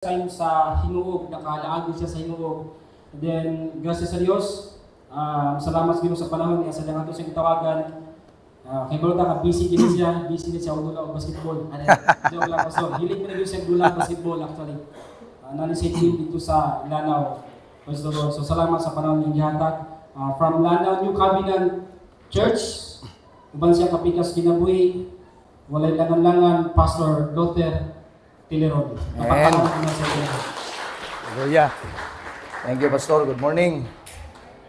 time sa hinuog, nakalaagod siya sa hinuog. And then, gracias sa Diyos, salamat sa Diyos sa panahon niya, sa dangan ito siyang tawagan. Kay Balota ka, busy din siya dula o basketball. Joke lang po, so, hilig mo na siya dula basketball actually. Nalisay team dito sa Lanao. Praise the Lord. So, salamat sa panahon niyang gihatag. From Lanao New Covenant Church, uban siya kapikas kinabuhi, walay langan-langan, Pastor Luther Tileron. Amen. Hallelujah. Thank you, Pastor. Good morning.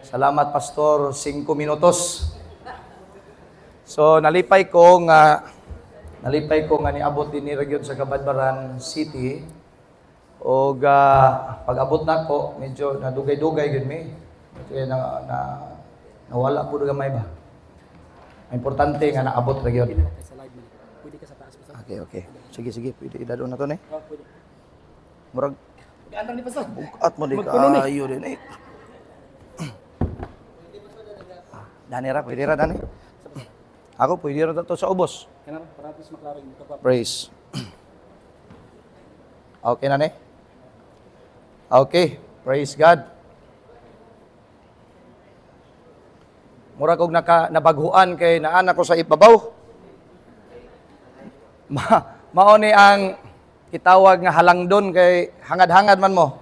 Salamat, Pastor. 5 minutos. So, nalipay ko nga niabot din ni Region sa Kabadbaran City. O pag-abot na ko, medyo nadugay-dugay yun mi. Kaya nawala po gamay ba? Importante nga naabot Region. Okay. Sige. Pwede idadon na to, ne? Pwede. Murag. Gandang ni Pastor. Bukat mo di kayo din, eh. Danira, pwede ra, Dani. Ako, pwede ra to sa ubos. Kaya para mas maklaro yung kapap. Praise. Okay na, ne? Okay. Praise God. Murag kog nabaguan kay naanak ko sa ibabaw. Mao ni ang itawag nga halangdon kay hangad-hangad man mo.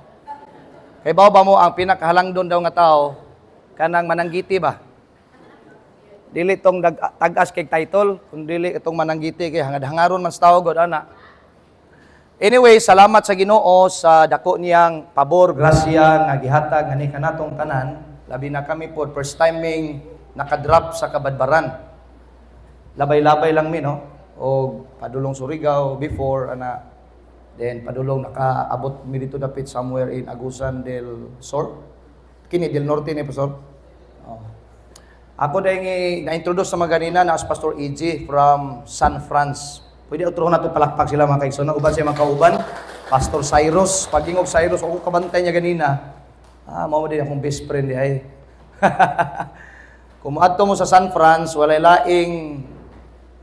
Kay ba mo ang pinakahalangdon daw nga tao kanang mananggiti ba? Dili tong tag-as kay title, kundi itong mananggiti kay hangad-hangaron man sa tao god ana. Anyway, salamat sa Ginoo sa dako niyang pabor, grasya nga gihatag ani kanatong tanan. Labi na kami pod first time ming nakadrop sa Kabadbaran. Labay-labay lang mi no. O padulong Surigao before ana, then padulong nakaabot mi dito dapit somewhere in Agusan del Sur, kini del Norte ni Pastor. Ako dahil na-introduce sa mga ganina na as Pastor E.G. from San France. Pwede utrohon nato palakpak sila mga kaigsoon. Uban siya mga kauban, Pastor Cyrus. Pagingog Cyrus, ako kabantay niya ganina. Mao din akong best friend di ay. Kung adto mo sa San France, walay laing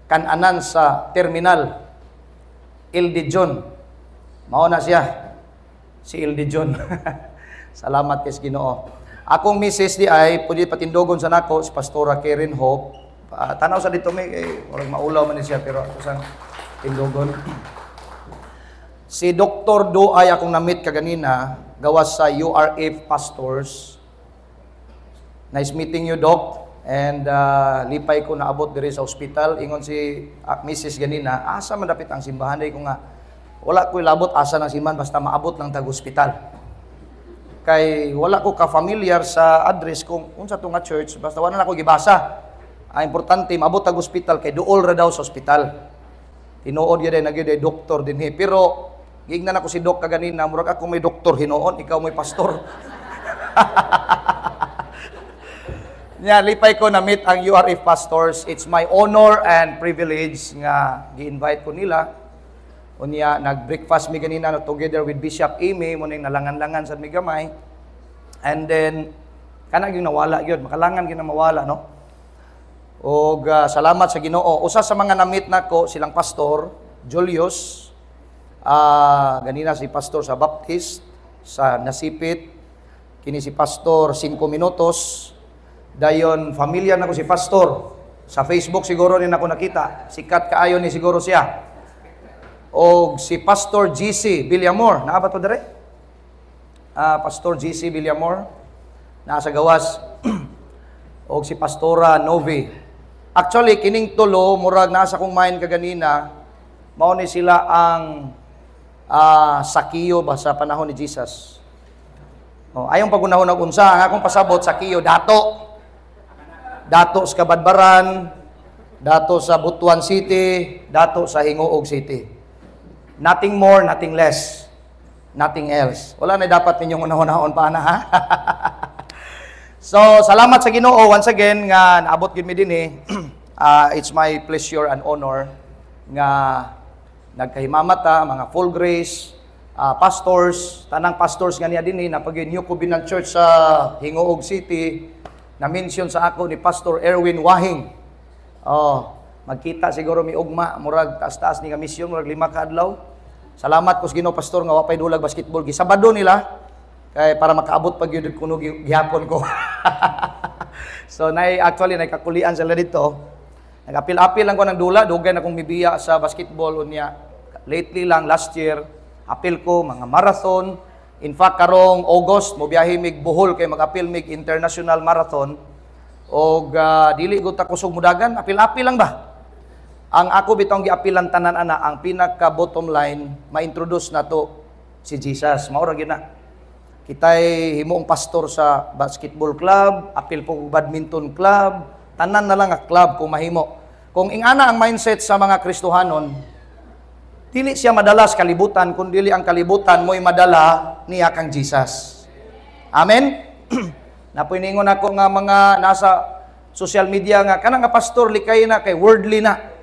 kananan sa terminal Il Dijon. Mao na siya si Il Dijon. Salamat kay Ginoo. Akong misis di ay pwede patindogon sa nako si Pastora Karen Hope. Tanaw sa dito may orang maulaw man ni siya pero ako sang tindogon. Si Dr. Do ay akong na-meet kaganina gawas sa URF Pastors. Nice meeting you, Doc. And lipay ko naabot diri sa ospital. Ingon si Mrs. ganina, asa man dapit ang simbahan? Day ko nga, wala ko ilabot asa ng simbahan basta maabot ng tag-ospital. Kay wala ko ka-familiar sa address kung unsa to nga church, basta wala na ko gibasa. Importante, maabot tag-ospital kay duol ra daw sa ospital. Tinuod yun nagyud ay doktor din he. Pero, gignan ako si Doc kaganina, murag ako may doktor hinuon, ikaw may pastor. Nya lipay ko na meet ang URF pastors. It's my honor and privilege nga gi-invite ko nila. Unya nag-breakfast mi ganina no, together with Bishop Amy mo ning nalangan-langan sa migamay. And then kana gyud nawala gyud, makalangan gyud na mawala no. Og salamat sa Ginoo. Usa sa mga na-meet nako silang pastor Julius. Ganina si pastor sa Baptist sa Nasipit. Kini si pastor 5 minutos. Dayon, familiar na ko si Pastor. Sa Facebook siguro din ako nakita. Sikat kaayo ni siguro siya. O si Pastor GC Villamor. Naa ba to dere? Pastor GC Villamor. Nasa gawas. O si Pastora Novi. Actually, kining tulo, murag nasa kong mind kaganina, mao ni sila ang sakiyo ba sa panahon ni Jesus. Ayong pagunahon ng unsa, ang akong pasabot, sakiyo, dato. Dato sa Kabadbaran, dato sa Butuan City, dato sa Hingoog City. Nothing more, nothing less, nothing else. Wala na dapat ninyong unahon-ahon pa na, ha? So, salamat sa Ginoo once again nga naabot gid mi dinhi. It's my pleasure and honor nga nagkahimamata mga full grace pastors, tanang pastors nga niya dinhi na pag New Covenant Church sa Hingoog City. Na-mention sa ako ni Pastor Erwin Wahing. Magkita siguro mi ugma, murag taas-taas ni nga misyon, murag 5 ka adlaw. Salamat ko sa Ginoo pastor nga wapay dulag basketball gi Sabado nila kay para makaabot pag yun kuno gihapon ko. So actually kakulian sila dito. Nag-apil-apil lang ko ng dula, dugay na kong mibiya sa basketball unya. Lately lang last year, apil ko mga marathon. In fact, karong August, mo biyahe mig Bohol kay mag-apil mig international marathon. Og dili ko ta kusog mudagan, apil-apil lang ba? Ang ako bitong giapilan tanan ana, ang pinaka bottom line, ma-introduce na to si Jesus. Mao ra gyud na. Kitay himuong pastor sa basketball club, apil po badminton club, tanan na lang nga club kung mahimo. Kung ingana ang mindset sa mga Kristohanon, dili siya madala sa kalibutan, kung dili ang kalibutan mo'y madala niya kang Jesus. Amen? Napuningon ako nga mga nasa social media nga, kanang nga pastor, likay na, kay worldly na.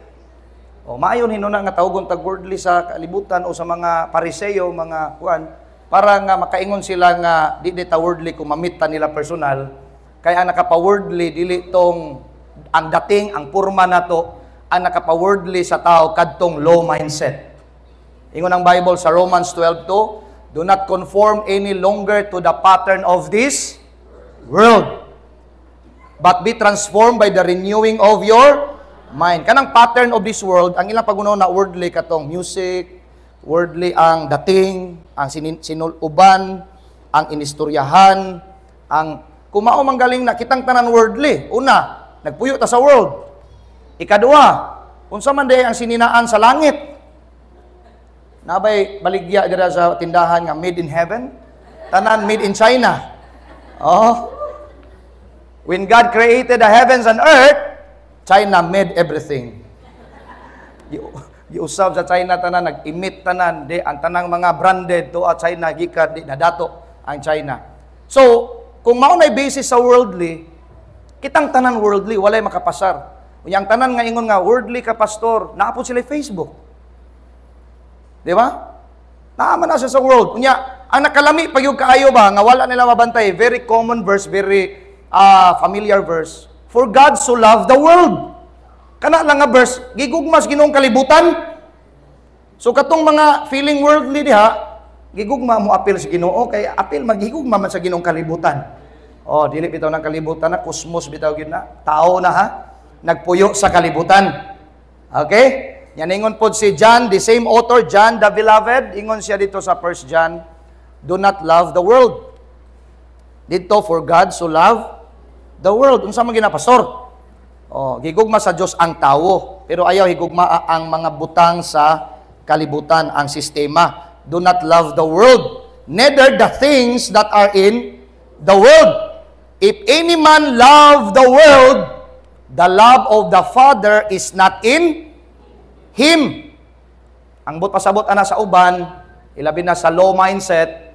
O maayon hinuna nga tawgon tag worldly sa kalibutan o sa mga pariseyo, mga kuan, para nga makaingon sila nga di ta worldly kung mamita nila personal, kaya ang nakapa-worldly, dili tong ang dating, ang purma na to, ang nakapa-worldly sa tao, kadtong low mindset. Ingon ang Bible sa Romans 12:2, do not conform any longer to the pattern of this world, but be transformed by the renewing of your mind. Kanang pattern of this world, ang ilang pagunaw na worldly katong music, worldly ang dating, ang sinuuban, ang inistoryahan, ang kumao manggaling na kitang tanan worldly. Una, nagpuyo ta sa world. Ikaduha, unsa man day ang sininaan sa langit. Nabay baligya dira sa tindahan nga made in heaven, tanan made in China. Oh. When God created the heavens and earth, China made everything. Giusab sa China tanan, nag-emit tanan, di ang tanang mga branded to at China gikan di nadato ang China. So, kung mao nay basis sa worldly, kitang tanan worldly walay makapasar. Unyang tanan nga ingon nga worldly ka pastor, naa po sila Facebook. Di ba? Naaman na siya sa world. Unya, ang nakalami pag yung kaayo ba, nga wala nila mabantay, very common verse, very familiar verse. For God so loved the world. Kana lang nga verse, gigugmas Ginoong kalibutan. So katong mga feeling worldly diha, gigugma mo apil sa Ginoo, kay apil magigugma man sa Ginoong kalibutan. Oh, dili bitaw ng kalibutan na, kosmos bitaw gyud na, tao na ha, nagpuyo sa kalibutan. Okay? Yan ingon po si John, the same author, John the Beloved, ingon siya dito sa 1 John, do not love the world. Dito, for God so loved the world. Unsa man ginapastor? Oh, higugma sa Dios ang tawo, pero ayaw higugma ang mga butang sa kalibutan, ang sistema. Do not love the world, neither the things that are in the world. If any man love the world, the love of the Father is not in him. Ang pasabot ana sa uban, ilabi na sa low mindset,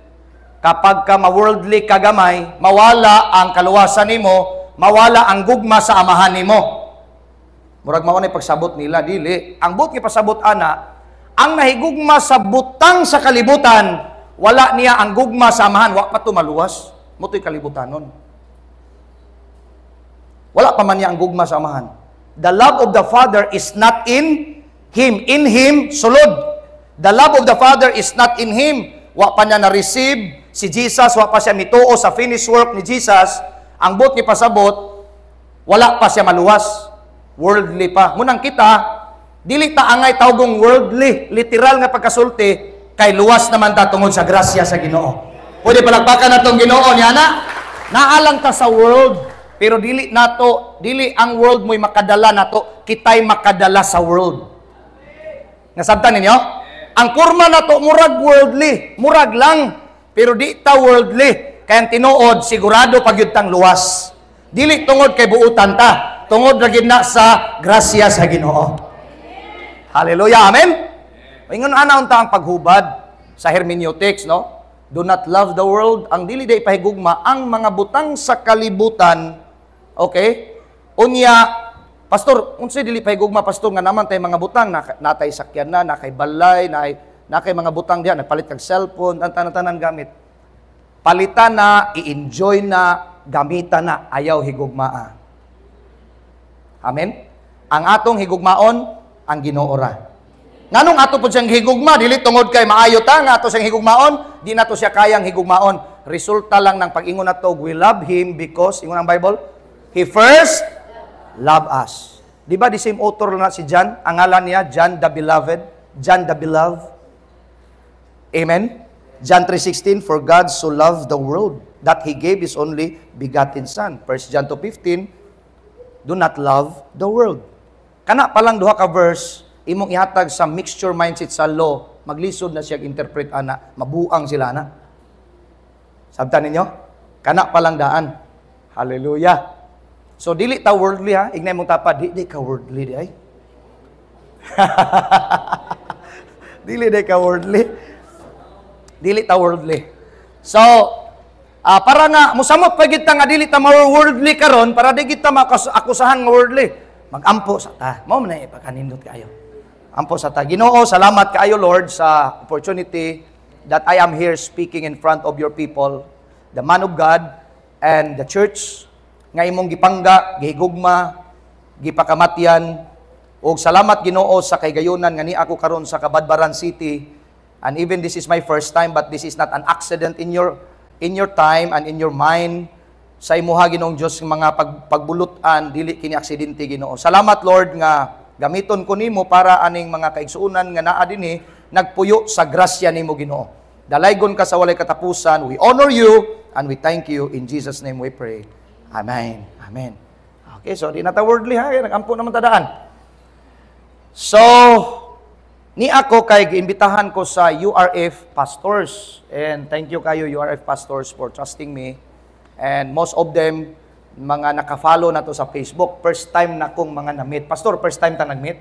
kapag ka ma-worldly kagamay, mawala ang kaluwasan nimo, mawala ang gugma sa amahan nimo. Murag mao ni pagsabot nila dili. Ang but ni pasabot ana, ang nahigugma sa butang sa kalibutan, wala niya ang gugma sa amahan, wa pa to maluwas. Motoy kalibutanon. Wala pa man niya ang gugma sa amahan. The love of the Father is not in him. In him, sulod. The love of the Father is not in him. Wa pa niya na-receive si Jesus, wa pa siya mituo sa finished work ni Jesus. Ang but ni pasabot, wala pa siya maluwas. Worldly pa. Munang kita, dili ta angay tawgong worldly, literal nga pagkasulti, kay luwas naman ta tungod sa grasya sa Ginoo. Pwede palakpakan na tong Ginoo niya na. Naalang ta sa world, pero dili nato, dili ang world mo'y makadala nato, kitay makadala sa world. Nasabtan ninyo? Ang kurma na to, murag worldly. Murag lang. Pero di ta worldly. Kaya tinuod, sigurado pagyudtang luwas. Dili tungod kay buutan ta. Tungod ragid na sa grasya sa Ginoo. Hallelujah. Amen? Ingon ana unta ang paghubad sa hermeneutics, no? Do not love the world. Ang dili day pahigugma ang mga butang sa kalibutan. Okay? Unya, pastor, unsay dili pahigugma pastor nga naman tay mga butang natay sakyan na, nakay balay, nakay mga butang diha, nagpalit kag cellphone, ang tanan-tanan gamit. Palitan na, i-enjoy na, gamitan na, ayaw higugmaa. Amen. Ang atong higugmaon ang Ginoo ra. Nganong ato po siyang higugma, dili tungod kay maayo ta nga ato siyang higugmaon, di nato siya kayang higugmaon. Resulta lang ng pag-ingon nato, we love Him because, ingon ang Bible, He first loved us. Di ba the same author na si John? Ang ngalan niya, John the Beloved. John the Beloved. Amen? John 3:16, for God so loved the world that He gave His only begotten Son. 1 John 2:15, do not love the world. Kana palang duha ka verse, imong ihatag sa mixture mindset sa law, maglisod na siya interpret ana, mabuang sila na. Sabtan ninyo? Kana palang daan. Hallelujah. So, dili ta worldly ha. Ignay mong tapa, di ka worldly di ay. Dili ka worldly. Dili ta worldly. So, para nga, musamot pa kita nga dili ta worldly karon para di kita akusahan nga worldly. Magampo sa ta. Mao man na ipakanindot kayo. Ampo sa ta. Ginoo, salamat kaayo Lord sa opportunity that I am here speaking in front of your people, the man of God and the church nga imong gipangga, gihigugma, gipakamatyan, ug salamat Ginoo sa kaygayonan nga ni ako karon sa Kabadbaran City. And even this is my first time, but this is not an accident in your time and in your mind. Sa imuha Ginoong Dios mga pagbulutan, dili kini aksidente Ginoo. Salamat Lord nga gamiton ko nimo para aning mga kaigsuonan nga naa dinhi nagpuyo sa grasya nimo Ginoo. Dalaygon ka sa walay katapusan. We honor you and we thank you. In Jesus' name we pray. Amen. Amen. Okay, so di na ta worldly ha. Nagampo naman tadaan. So, ni ako kay giimbitahan ko sa URF Pastors. And thank you kayo URF Pastors for trusting me. And most of them, mga naka-follow na to sa Facebook. First time na kong mga na-meet. Pastor, first time ta nag-meet?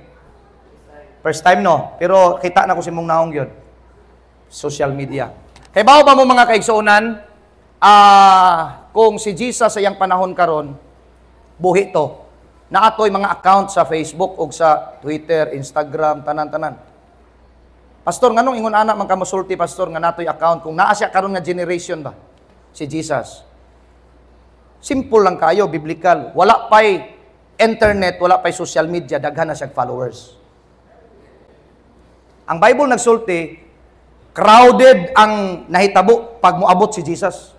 First time no. Pero kita na ko si mong naong yun. Social media. Kay bao ba mo mga kaigsuonan? Kung si Jesus sa iyang panahon karon, buhi to. Naatoy mga account sa Facebook o sa Twitter, Instagram, tanan-tanan. Pastor, nganong ingon anak man ka mosulti pastor nga natoy account kung naa siya karon nga generation ba? Si Jesus. Simple lang kayo, biblical. Wala pay internet, wala pay social media, daghan na siya followers. Ang Bible nagsulti, crowded ang nahitabo pag moabot si Jesus.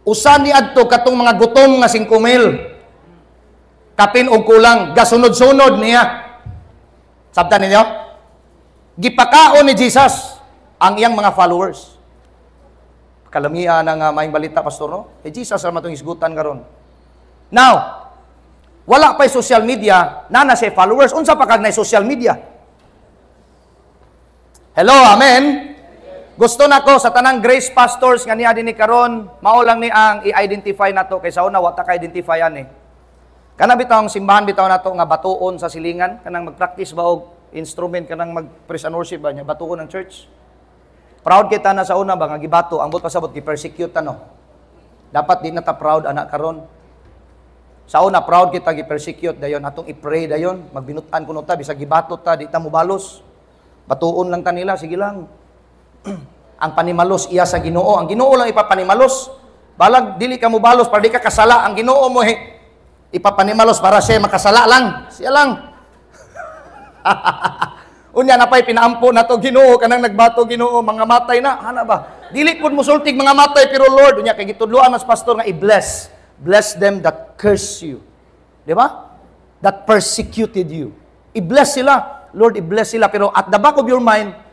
Usan ni adto katong mga gutom nga 5,000. Kapin og kulang, gasunod-sunod niya. Sabtan ninyo? Gipakaon ni Jesus ang iyang mga followers. Kalamian nga maayong balita pastor no? Jesus ra matong isgutan karon. Now, wala pa'y social media, na siya followers. Unsa pa kag na social media? Hello, amen? Gusto nako sa tanang grace pastors nga niya dinhi karon, mao lang ni ang i-identify nato kay sa una wa ta ka-identifyan eh. Kana bitawng simbahan bitaw nato nga batuon sa silingan, kanang mag-practice ba og instrument kanang mag-praise and worship ba nya batuon ng church. Proud kita na sa una ba nga gibato, ang but pasabot gi-persecute no. Dapat di na ta proud anak karon. Sa una proud kita gi-persecute dayon atong i-pray dayon, magbinutan kuno ta bisag gibato ta di ta mobalos. Batuon lang ta nila, sige lang. Ang panimalos iya sa Ginoo. Ang Ginoo lang ipapanimalos. Balag dili ka mobalos para di ka kasala. Ang Ginoo mo ipapanimalos para siya makasala lang. Siya lang. Unya na pa'y pinaampo na to Ginoo kanang nagbato Ginoo mga matay na. Hana ba? Dili pud musultig mga matay pero Lord unya kay gitudloan mas pastor nga i-bless. Bless them that curse you. Di ba? That persecuted you. I-bless sila. Lord, i-bless sila pero at the back of your mind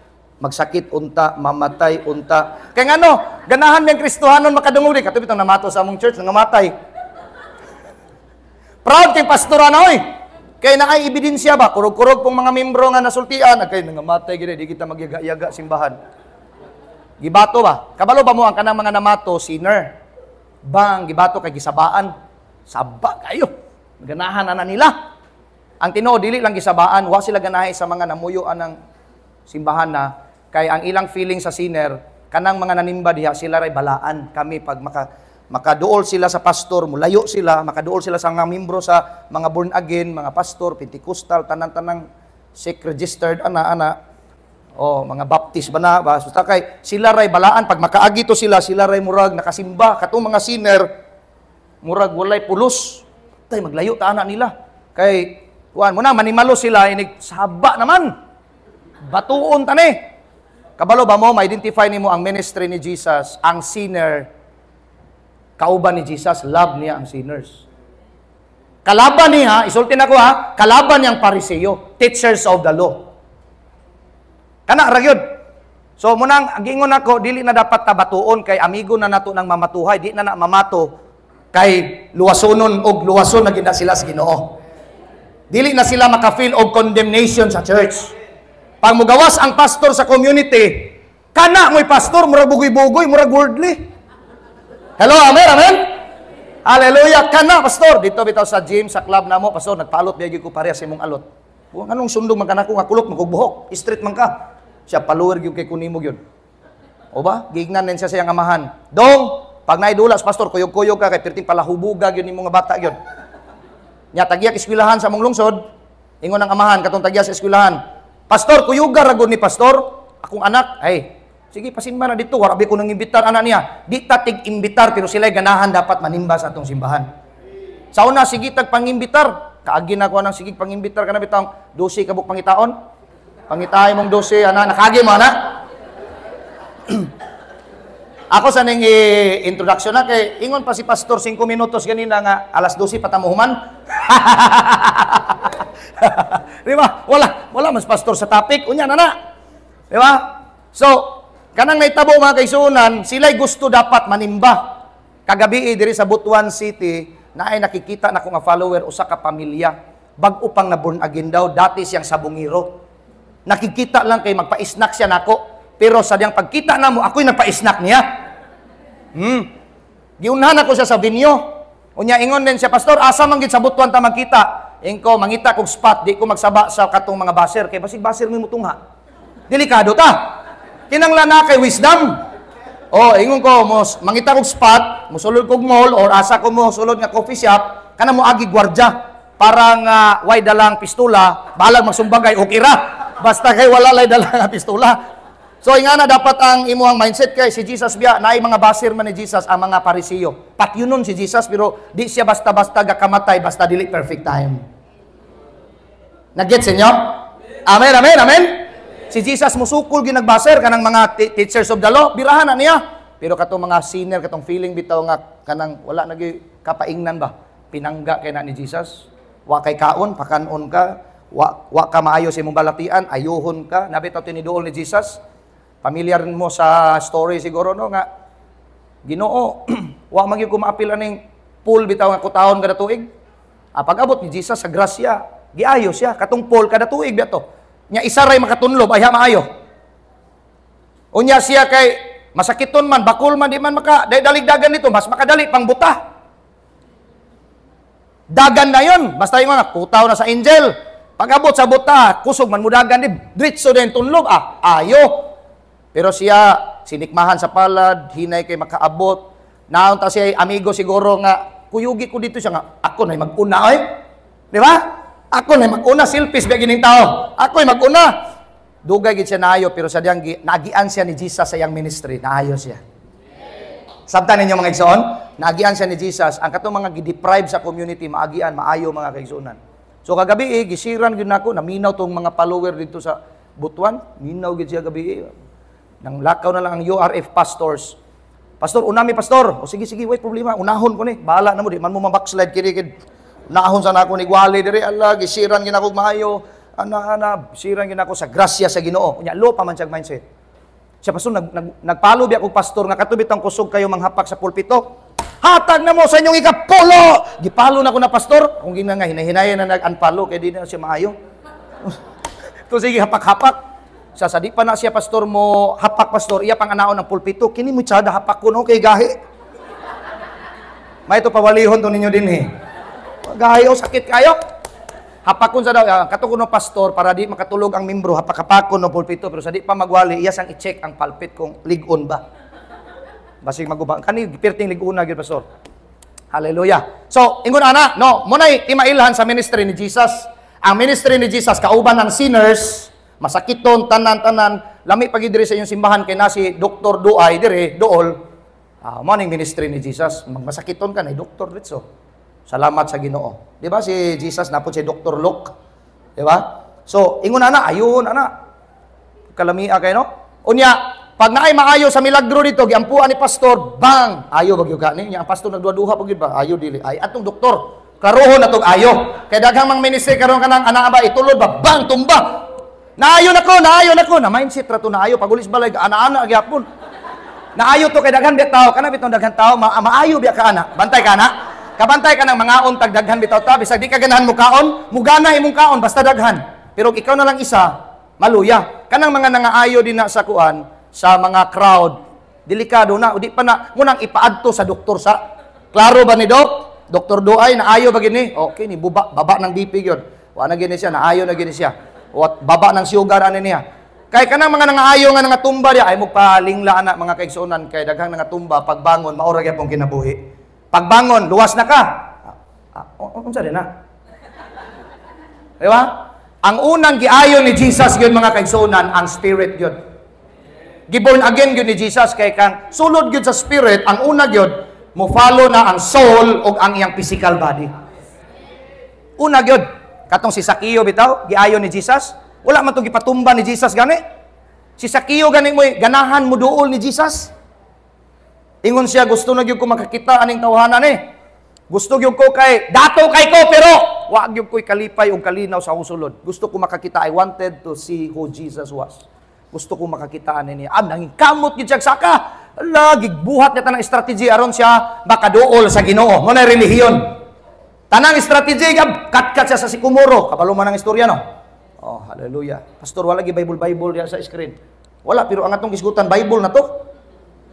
magsakit unta, mamatay unta. Kaya nga no, ganahan niyang Kristohanon makadunguri. Katubit ang namato sa among church, nangamatay. Proud kay pastora na, oy. Kaya na ay ebidensya ba? Kurog-kurog pong mga membro nga nasultian. Kaya nangamatay, gina, di kita magyaga-yaga simbahan. Gibato ba? Kabalo ba mo ang kanang mga namato, sinner? Bang, gibato kay gisabaan. Saba kayo. Ganahan na nila. Ang tinoo, dili lang gisabaan. Wa sila ganahay sa mga namuyuan ng simbahan na kay ang ilang feeling sa sinner, kanang mga nanimba diha, sila ray balaan. Kami pag makaduol sila sa pastor, mulayo sila, makaduol sila sa mga membro sa mga born again, mga pastor, Pentecostal, tanan-tanang sick registered ana-ana, o mga baptist ba na, basta kay sila ray balaan. Pag makaagi to sila ray murag nakasimba. Katong mga sinner, murag walay pulos. Tay, maglayo ta ana nila. Kay Kuan mo na, manimalo sila, inig saba naman. Batuon tani. Kabalo ba mo, ma-identify nimo ang ministry ni Jesus, ang sinner, kauban ni Jesus, love niya ang sinners. Kalaban niya, isulti na ko ha, kalaban niyang Pariseo, teachers of the law. Kana ragyod. So munang gingon ako, dili na dapat tabatuon kay amigo na nato nang mamatuhay, di na mamato kay luwasonon og luwason na gina sila sa Ginoo. Dili na sila maka-feel og condemnation sa church. Pag mugawas ang pastor sa community, kana mo'y pastor, murag bugoy-bugoy, murag worldly. Hello, amen, amen? Hallelujah, kana pastor. Dito bitaw sa gym, sa club na mo, pastor, nagpalot biyagi ko pareha sa imong alot. Kung anong sundong man kanako nga kulot, magugbuhok, street man ka. Siya follower gyud kay kunimo gyud. O ba? Gignan din siya sa iyang amahan. Dong, pag naidulas pastor, kuyog-kuyog ka kay perting palahubuga gyud nimo nga bata gyud. Nya tagya eskwelahan sa mong lungsod, ingon ang amahan katong tagya sa eskwelahan. Pastor, kuyuga ra gud ni pastor, akong anak, ay, sige pasimba na dito, warabi ko nang imbitar anak niya. Di ta tig-imbitar pero sila'y ganahan dapat manimba sa atong simbahan. Sa una sige tag pangimbitar, kaagi na ko nang sige pangimbitar kana bitang 12 kabuk pangitaon. Pangitahay mong 12 ana, nakagi mo ana. Ako sa ning introduction na kay ingon pa si pastor 5 minutos ganina nga alas 12 patamuhuman. Di ba? Wala mas pastor sa topic unya na. Di ba? So, kanang naitabo mga kaigsuonan, sila'y gusto dapat manimba. Kagabi diri sa Butuan City, na ay nakikita na ko nga follower usa ka pamilya. Bag-o pang na born again daw, dati siyang sabungiro. Nakikita lang kay magpa-snack siya nako. Pero sa diyang pagkita na mo, ako'y nagpa-snack niya. Giunhan ako siya sa binyo. Unya ingon din siya, pastor, asa man gid sa Butuan ta magkita? Ingko mangita kog spot, di ko magsaba sa katong mga baser kay basig baser mo mutungha. Delikado ta. Kinanglan na kay wisdom. Oh, ingon ko mangita kog spot, mosulod kog mall or asa ko mo sulod nga coffee shop, kana mo agi gwardiya parang way dalang pistola, balag magsumbagay okay ra. Basta kay wala lay dalang pistola. So ingana dapat ang imuhang mindset kay si Jesus biya naay mga basir man ni Jesus ang mga Pariseo. Patyunon si Jesus pero di siya basta-basta gakamatay basta dili perfect time. Nag-get inyo? Amen, amen, amen. Si Jesus musukol ginagbaser kanang mga teachers of the law, birahan na niya. Pero katong mga sinner katong feeling bitaw nga kanang wala nagi kapaingnan ba? Pinangga kay na ni Jesus. Wa kay kaon, pakanon ka, wa ka maayo sa imong balatian, ayohon ka. Nabitaw tiniduol ni Jesus. Familiar mo sa story siguro no nga Ginoo wa man gyud ko maapil aning pool bitaw nga kutahon kada tuig. Pag-abot ni Jesus sa grasya, giayo siya katong pool kada tuig biato. Nya isa ray makatunlob ay maayo. Unya siya kay masakiton man, bakul man di man maka daligdagan nito, mas makadali pang buta. Dagan na yon, basta yung mga kutaw na sa angel. Pag-abot sa buta, kusog man mudagan di dritso din tunlob ayo. Pero siya, sinikmahan sa palad, hinay kay makaabot. Naon ta siya, amigo siguro nga, kuyugi ko dito siya nga, ako na'y mag-una, oy. Di ba? Ako na'y mag-una, silpis ba gining tao. Ako'y mag-una. Dugay gid siya naayo, pero sa diyang, naagian siya ni Jesus sa iyang ministry, naayo siya. Sabtan ninyo mga igsoon, naagian siya ni Jesus. Ang katong mga gideprive sa community, maagian, maayo mga kaigsuonan. So kagabi, gisiran gid nako, naminaw tong mga follower dito sa Butuan, minaw gid siya gabi. Nang lakaw na lang ang URF pastors. Pastor, unami pastor. O sige, wait problema. Unahon ko ni. Bahala na mo. Di man mo mabackslide kiri. Unahon sana ako ni Gwali. Diri, Allah, gisiran gina ko maayo. Gisiran gina ko sa grasya sa Ginoo. Unya, lo pa man siyang mindset. Siya, pastor, nagpalo biya kong pastor nga katubit ang kusog kayo manghapak sa pulpito. Hatag na mo sa inyong ikapolo! Gipalo na ko na pastor. Kung gina nga, hinahinayan na nag-unfollow, kaya di na siya maayo. So, sige, hapak-hapak. Sa di pa na siya pastor mo hapak pastor iya pang anaon ng pulpito kini mo tsada hapak ko no kay gahi. May ito pawalihon to ninyo din gahi o sakit kayo. Hapakon sa daw kato kuno pastor para di makatulog ang membro hapak-hapakon no pulpito pero sa di pa magwali iya sang i-check ang pulpit kung ligon ba. Basig magubang kani perting liguna gyud pastor. Hallelujah. So ingon ana no mo nay timailhan sa ministry ni Jesus. Ang ministry ni Jesus kauban ng sinners masakiton, tanan-tanan, lami pag diri sa inyong simbahan kay na si Dr. Duay, dire, dool, morning ministry ni Jesus, masakiton ka na, Dr. Ritso. Salamat sa Ginoo. Di ba si Jesus napod si Dr. Luke? Di ba? So, ingon ana, ayun, ana. Kalamia kayo, no? Unya, pag naay maayo sa milagro dito, giampuan ni pastor, bang! Ayo bagyo ka ni. Ang pastor nagduha-duha pagid ba? Ayo dili. Ay, atong doktor. Karuhon na tong ayo. Kay daghang mang ministry karon kanang ana ba itulod ba? Bang! Tumba! Naayo na ko. Na mindset ra to naayo. Pagulis balay, ana-ana gyapon. Naayo to kay daghan bitaw. Kana bitong daghan tao, maayo biya ka ana. Bantay ka na. Kabantay ka ng mga tag daghan bitaw ta. Bisag di ka ganahan mo kaon, mugana imong kaon basta daghan. Pero ikaw na lang isa, maluya. Kanang mga nangaayo din na sa kuan, sa mga crowd, delikado na. Di pa na, munang ipaadto sa doktor sa. Klaro ba ni Dok? Doktor Duay, naayo ba gini? Okay, ni baba ng BP yun. Wala na gini siya, naayo na gini siya. Baba ng sugar, ano niya. Kaya kanang mga nangaayo nga nangatumba diya, ay magpalingla na mga kaigsunan, kaya daghang nangatumba, pagbangon, maura gyud pong kinabuhi. Pagbangon, luwas na ka. Unsa din na? Di ba? Ang unang giayo ni Jesus yun mga kaigsunan, ang spirit yun. Giborn again yun ni Jesus, kay kang sulod yun sa spirit, ang una yun, mo follow na ang soul o ang iyang physical body. Una yun, katong si Sakio bitaw, giayo ni Jesus, wala man to gipatumba ni Jesus gani. Si Sakio gani mo ganahan mo duol ni Jesus. Ingon siya, gusto na gyud ko makakita aning tawhanan ni. Gusto gyud ko kay dato kay ko pero wa gyud ko'y kalipay og kalinaw sa usulod. Gusto ko makakita, I wanted to see who Jesus was. Gusto ko makakita ani niya. Nanging kamot gyud siya saka. Ala, gigbuhat niya tanang strategy aron siya makaduol sa Ginoo. Mo na relihiyon. Tanang strategy kat siya sa sikumuro. Kabalo man ang istorya no. Oh, hallelujah. Pastor, wala gi Bible diya sa screen. Wala, pero ang atong gisgutan Bible na to.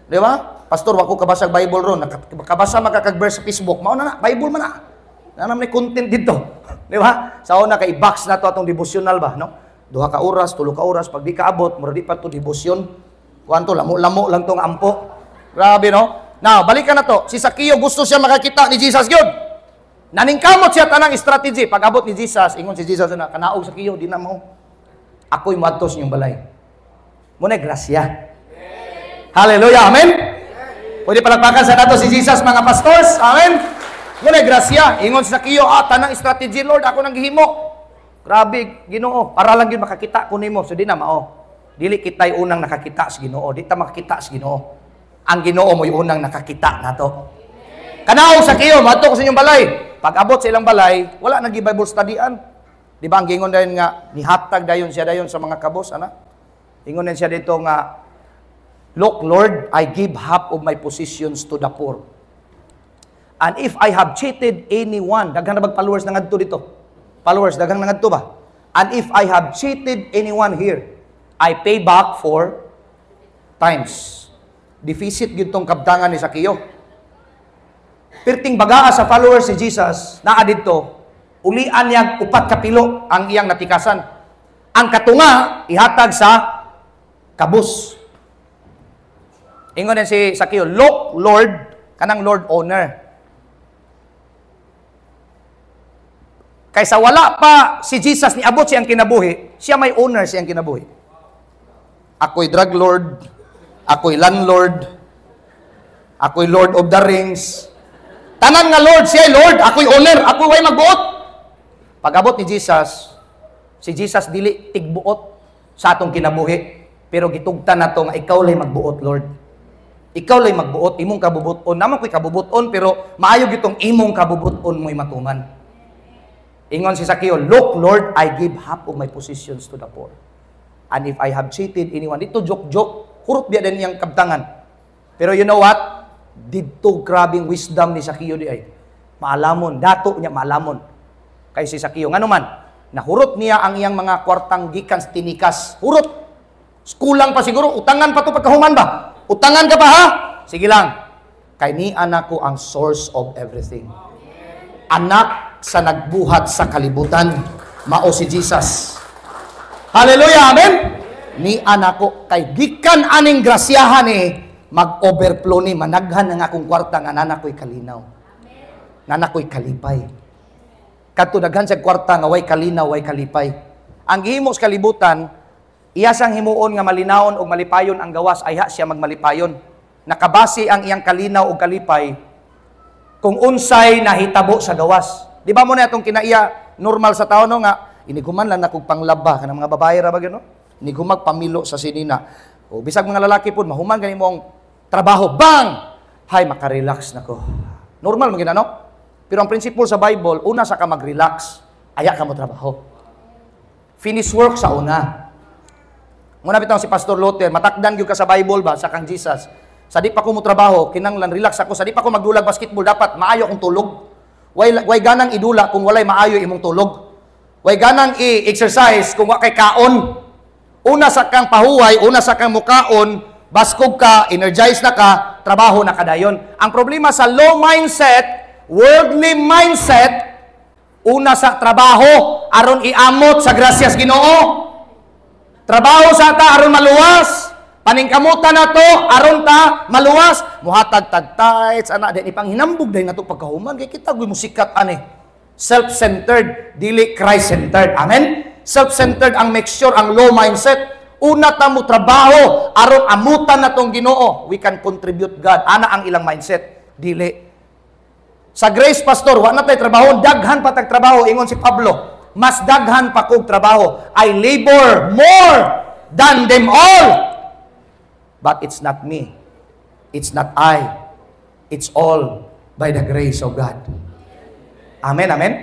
Di ba? Pastor, wako kabasag Bible ron. Kabasa makakag-verse sa Facebook. Mao na Bible man na. Nanam ni content dito. Di ba? Sa una kay box na to atong devotional ba, no? 2 ka oras, 3 ka oras, pag di ka abot, mura di pa to devotion. Kuanto lamo-lamo lang tong ampo. Grabe no? Now, balikan na to. Si Sakio gusto siya makakita ni Jesus gyud. Naningkamot siya tanang strategy. Pag abot ni Jesus, ingon si Jesus na kanaog Sakio, di na mo. Ako'y muadtos niyong balay. Muna grasya. Hallelujah. Amen. Pwede palagpakan sa nato si Jesus mga pastors. Amen. Muna grasya. Ingon si Sakio, tanang strategy Lord, ako nang gihimo. Grabe, Ginoo, para lang yun makakita ko nimo. So di na mao. Dili kitay unang nakakita sa Ginoo, di ta makakita sa Ginoo. Ang Ginoo mo yung unang nakakita nato. Kanaog Sakio, madto ko sa inyong balay. Pag abot sa ilang balay, wala nang Bible studyan. Di ba ang gingon dayon nga nihatag dayon siya dayon sa mga kabos ana? Ingon din siya dito nga, look Lord, I give half of my possessions to the poor. And if I have cheated anyone, daghang na followers na ngadto dito. Followers daghang na ngadto ba? And if I have cheated anyone here, I pay back 4 times. Deficit gyud tong kabtangan ni Sakio. Perting bagaa sa followers si Jesus, naa didto, ulian niya 4 kapilo ang iyang natikasan. Ang katunga ihatag sa kabus. Ingon din si Sakio, look Lord, kanang Lord owner. Kaysa wala pa si Jesus ni abot siyang kinabuhi, siya may owner siyang kinabuhi. Ako'y drug lord, ako'y landlord, ako'y Lord of the Rings. Tanan nga Lord, siya Lord, ako'y owner, ako'y way magbuot. Pag-abot ni Jesus, si Jesus dili tigbuot sa atong kinabuhi, pero gitugtan nato nga ikaw lay magbuot, Lord. Ikaw lay magbuot, imong kabubuton. Naman ko'y kabubuton, pero maayo gitong imong kabubuton mo'y matuman. Ingon si Sakio, look Lord, I give half of my possessions to the poor. And if I have cheated anyone, dito joke-joke, hurot biya din niyang kabtangan. Pero you know what? Dito grabing wisdom ni Sakio di ay. Maalamon, dato niya maalamon. Kay si Sakio, nga naman, nahurot niya ang iyang mga kwartang gikan sa tinikas. Hurot. Kulang pa siguro, utangan pa to pagkahuman ba? Utangan ka pa ha? Sige lang. Kay ni anak ko ang source of everything. Anak sa nagbuhat sa kalibutan, mao si Jesus. Hallelujah, amen? Ni anak ko, kay gikan aning grasyahan mag-overflow ni, managhan ng akong kwarta, nga nanak ko'y kalinaw. Nanak ko'y kalipay. Katudaghan sa kwarta, nga way kalinaw, way kalipay. Ang gihimo sa kalibutan, iya sang himuon nga malinawon o malipayon ang gawas, ay siya magmalipayon. Nakabase ang iyang kalinaw o kalipay, kung unsay nahitabo sa gawas. Di ba mo na itong kinaiya, normal sa tao, no, nga, Iniguman lang na kog panglaba kanang mga babae ra ba gano? Inigumag pamilo sa sinina. O bisag mga lalaki pod mahuman gani mo ang trabaho, bang! Hay makarelax nako. Normal man ginano. Pero ang principle sa Bible, una sa ka mag-relax, aya ka mo trabaho. Finish work sa una. Muna bitaw si Pastor Luther, matakdan gyud ka sa Bible ba sa kang Jesus. Sa di pa ko mo trabaho, kinanglan relax ako. Sa di pa ko magdulag basketball, dapat maayo akong tulog. Way ganang idula kung walay maayo imong tulog. Way ganang i-exercise kung wa kay kaon. Una sa kang pahuway, una sa kang mukaon, baskog ka, energized na ka, trabaho na kadayon. Ang problema sa low mindset, worldly mindset, una sa trabaho, aron iamot sa grasyas Ginoo. Trabaho sa ta aron maluwas. Paningkamutan na to, aron ta maluwas. Muhatag tag-tights, ana, di panghinambog dahil na to pagkahuman. Kaya kita gawin musikat, ane. Self-centered, dili Christ-centered. Amen? Self-centered ang mixture, ang low mindset. Una ta mo trabaho, aron amutan na tong Ginoo. We can contribute God. Ana ang ilang mindset. Dili. Sa Grace, Pastor, wa na tayo trabaho. Daghan pa tag trabaho. Ingon si Pablo. Mas daghan pa kog trabaho. I labor more than them all. But it's not me. It's not I. It's all by the grace of God. Amen, amen?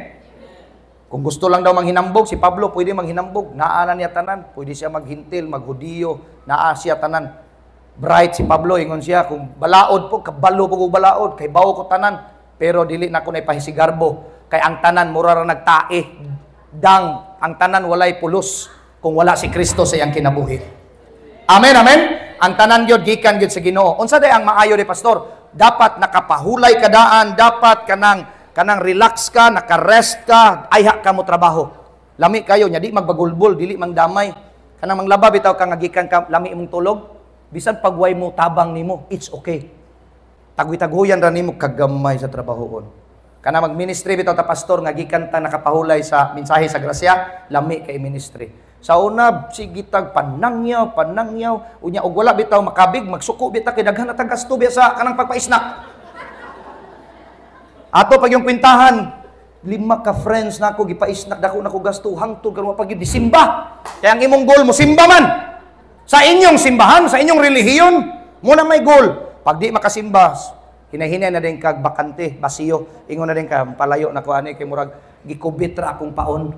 Kung gusto lang daw manghinambog, si Pablo pwede manghinambog. Naa na niya tanan. Pwede siya maghintil, maghudiyo. Naa siya tanan. Bright si Pablo, ingon siya, kung balaod po, kabalo po kong balaod, kay bawo ko tanan. Pero dili na ko na ipahisigarbo. Kay ang tanan, mura ra nagtae. Dang, ang tanan walay pulos kung wala si Kristo sa iyang kinabuhi. Amen, amen? Ang tanan yun, gikan yun sa Ginoo. Unsa day ang maayo ni Pastor? Dapat nakapahulay ka daan, dapat kanang relax ka, nakarest ka, ayha ka mo trabaho. Lami kayo, nya di magbagulbol, dili mangdamay. Kanang manglaba bitaw ka nga gikan ka, lami imong tulog. Bisan pagway mo tabang nimo, it's okay. Tagwi-taguyan ra nimo kagamay sa trabahoon. Kana mag-ministry bitaw ta pastor nga gikan ta nakapahulay sa mensahe sa grasya, lami kay ministry. Sa una sige tag panangyaw, unya og wala bitaw makabig, magsuko bitaw kay daghan na tag gasto sa kanang pagpaisnak. Ato pag yung kwintahan, 5 ka friends nako gipaisnak dako nako gasto hangtod karon pag disimba. Kaya ang imong goal mo simba man. Sa inyong simbahan, sa inyong relihiyon, mo na may goal. Pag di makasimba, hinahinay na din kag bakante, basiyo. Ingon na din ka, palayo na ko ani kay murag gikubit ra akong paon.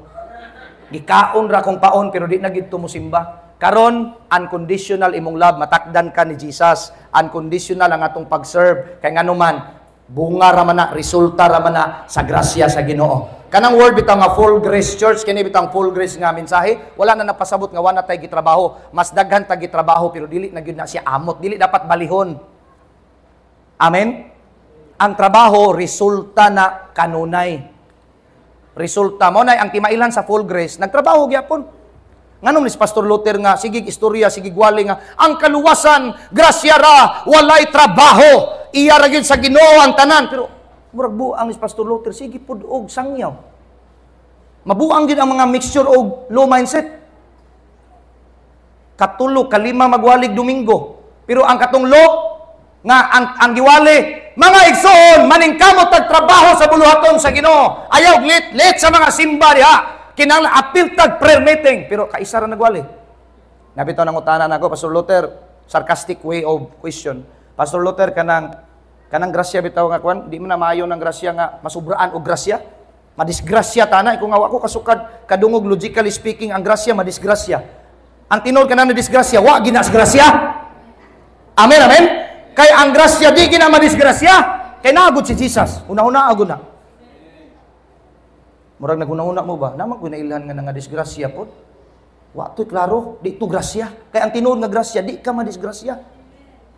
Gikaon ra akong paon pero di na gid mo simba. Karon unconditional imong love, matakdan ka ni Jesus. Unconditional ang atong pag-serve kay ngano man bunga ra man na, resulta ra man na sa grasya sa Ginoo. Kanang word bitaw nga full grace church, kini bitang full grace nga mensahe, wala na napasabot nga wala tay gitrabaho. Mas daghan ta gitrabaho pero dili na gyud na siya amot, dili dapat balihon. Amen? Ang trabaho, resulta na kanunay. Resulta mo na ang timailan sa full grace. Nagtrabaho gyapon. Nganong ni Pastor Luther nga, sige istorya, sige gwali nga, ang kaluwasan, grasya ra, walay trabaho. Iya ra gyud sa Ginoo ang tanan. Pero, murag buang ni Pastor Luther, sige pod og sangyaw. Mabuang gyud ang mga mixture og low mindset. Katulo, kalima magwalig Domingo. Pero ang katong low, nga ang giwali, mga igsoon, maningkamot tag trabaho sa buluhaton sa Ginoo. Ayaw lit sa mga simba diha. Kinahanglan appeal tag prayer meeting, pero kaisa ra nagwali. Nabitaw nang utanan ako, Pastor Luther, sarcastic way of question. Pastor Luther kanang grasya bitaw nga kwan, di man na maayo ng grasya nga masubraan og grasya. Madisgrasya tana kung nga ako kasukad kadungog logically speaking ang grasya madisgrasya. Ang tinod kanang disgrasya, wa ginasgrasya. Amen, amen. Kay ang grasya di gina madisgrasya. Kay naagod si Jesus. Una-una agod na. Murag naguna-una mo ba? Naman ko nailhan nga nga disgrasya po. Wa to'y klaro, di to grasya. Kay ang tinuod nga grasya, di ka madisgrasya.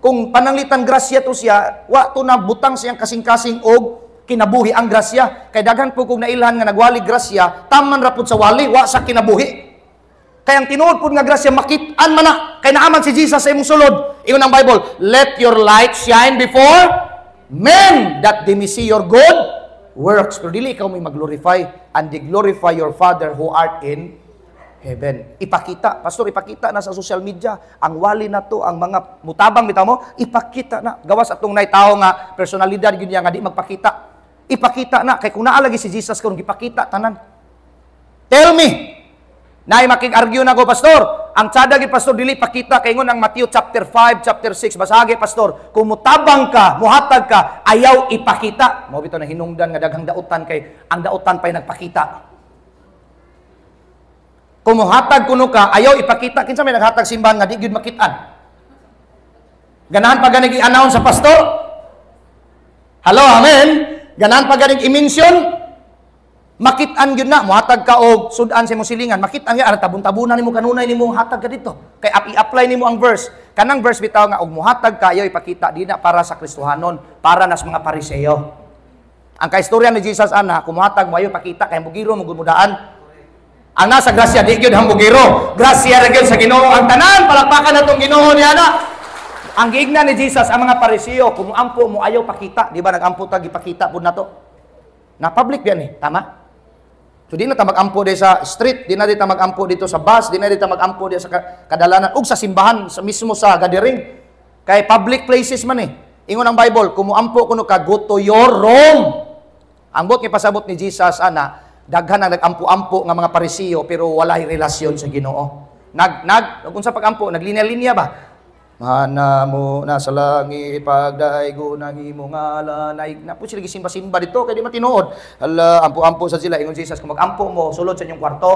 Kung pananglitan grasya to siya, wa to na butang siyang kasing-kasing og kinabuhi ang grasya. Kay daghan po kung nailhan nga nagwali grasya, taman ra pud sa wali, wa sa kinabuhi. Kay ang tinuod pud nga grasya makit-an man na. Kay naaman si Jesus sa imong sulod. Ingon ang Bible, let your light shine before men that they may see your good works. Pero dili ikaw may mag-glorify and they glorify your Father who art in heaven. Ipakita, pastor, ipakita na sa social media. Ang wali na to, ang mga mutabang bitaw mo, ipakita na. Gawas atong nay tao nga personalidad gyud nga di magpakita. Ipakita na kay kung naa lagi si Jesus kung ipakita tanan. Tell me, Nay makig-argue na ko, pastor. Ang tsada gid pastor dili pakita kay ngon ang Matthew chapter 5, chapter 6 basage pastor. Kung mutabang ka, muhatag ka, ayaw ipakita. Mao bitaw na hinungdan nga daghang dautan kay ang dautan pay nagpakita. Kung muhatag kuno ka, ayaw ipakita. Kinsa may naghatag simbahan nga di gyud makit-an. Ganahan pa ganig i-announce sa pastor? Hello, amen. Ganahan pa ganig i-mention? Makit-an gyud na, muhatag ka og sudan sa imong silingan. Makit-an gyud, ara tabon-tabunan nimo kanunay nimo hatag ka dito. Kay i-apply nimo ang verse. Kanang verse bitaw nga og muhatag ka ayaw ipakita di na para sa Kristohanon, para nas mga Pariseo. Ang kaistorya ni Jesus ana, kumuhatag mo ayaw ipakita kay bugiro mo gudmudaan. Ang nasa grasya di gyud hambugiro. Grasya ra gyud sa Ginoo ang tanan, palakpakan natong Ginoo ni ana. Ang giigna ni Jesus ang mga Pariseo, kumuampo mo ayaw pakita, di ba nagampo tag ipakita pud nato. Na public yan eh, tama? So di na ta mag-ampo di sa street, di na ta mag-ampo dito sa bus, di na ta mag-ampo di sa kadalanan ug sa simbahan sa mismo sa gathering. Kay public places man eh. Ingon ang Bible, kumuampo kuno ka go to your room. Ang bot nga pasabot ni Jesus ana, daghan ang nag-ampo-ampo nga mga Pariseo pero walay relasyon sa Ginoo. Unsa pag-ampo, naglinya-linya ba? Mahana mo na sa langit pagdaigo ng imong ngalan na po sila gisimba-simba dito kay di matinuod. Hala, ampo-ampo sa sila ingon Jesus kung mag-ampo mo sulod sa inyong kwarto.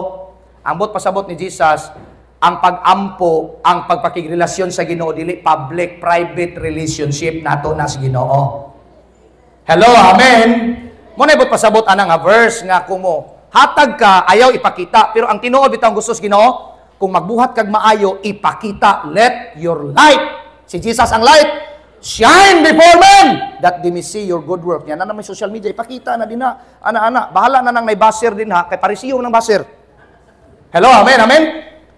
Ambot pasabot ni Jesus, ang pag-ampo, ang pagpakigrelasyon sa Ginoo dili public private relationship nato na sa Ginoo. Hello, amen. Mo na ibot pasabot ana nga verse nga kumo. Hatag ka ayaw ipakita pero ang tinuod bitaw gusto sa Ginoo kung magbuhat kag maayo, ipakita, let your light. Si Jesus ang light. Shine before men, that they may see your good work. Yan na naman social media, ipakita na din na. Ana-ana, bahala na nang may baser din ha, kay Pariseo ng baser. Hello, amen, amen.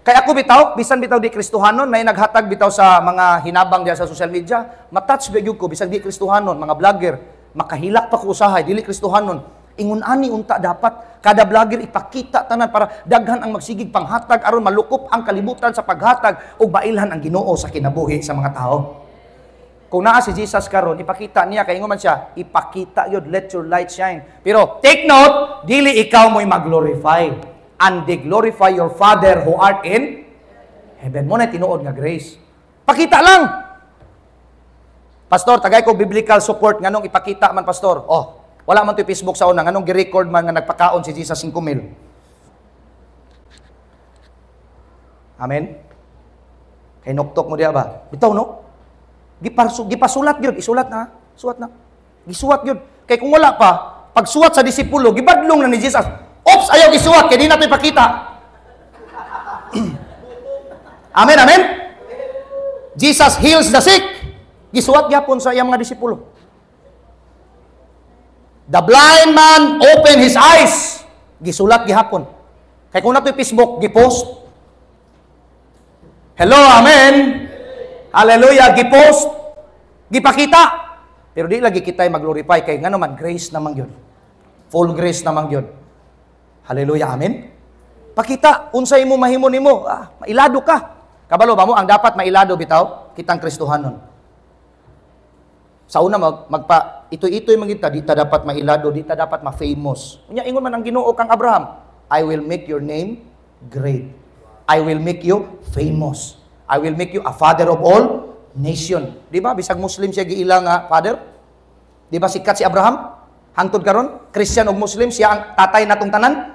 Kay ako bitaw, bisan bitaw di Kristohanon, na naghatag bitaw sa mga hinabang diya sa social media, matouch ba ko, bisan di Kristohanon, mga vlogger, makahilak pa ko usahay, dili Kristohanon. Ingon ani unta dapat kada vlogger ipakita tanan para daghan ang magsigig panghatag aron malukop ang kalibutan sa paghatag ug bailhan ang Ginoo sa kinabuhi sa mga tao. Kung naa si Jesus karon ipakita niya kay ingon man siya, ipakita yun, let your light shine. Pero take note, dili ikaw mo'y mag-glorify and they glorify your Father who art in heaven. Mo na tinuod nga grace. Pakita lang. Pastor, tagay ko biblical support nganong ipakita man pastor. Oh, wala man to Facebook sa una. Anong gi-record man nga nagpakaon si Jesus 5,000. Amen? Kay noktok mo diya ba? Bitaw no? Gipasulat yun. Isulat na. Suwat na. Gisuwat yun. Kay kung wala pa, pag suwat sa disipulo, gibadlong na ni Jesus. Oops! Ayaw gisuwat. Kaya di na ito ipakita. Amen? Amen? Jesus heals the sick. Gisuwat yapon sa iyang mga disipulo. The blind man opened his eyes. Gisulat gihapon. Kaya kung nato Facebook, gipost. Hello, amen. Hallelujah, gipost. Gipakita. Pero di lagi kita mag-glorify kay nga naman grace naman yun. Full grace naman yun. Hallelujah, amen. Pakita unsay mo mahimo nimo. Mailado ka. Kabalo ba mo ang dapat mailado bitaw kitang Kristohanon. Sa una itoy-itoy mangita, di ta dapat mailado, di ta dapat ma-famous. Unya ingon man ang Ginoo kang Abraham, I will make your name great. I will make you famous. I will make you a father of all nation. Di ba bisag Muslim siya giila nga father? Di ba sikat si Abraham? Hangtod karon, Christian ug Muslim siya ang tatay natong tanan.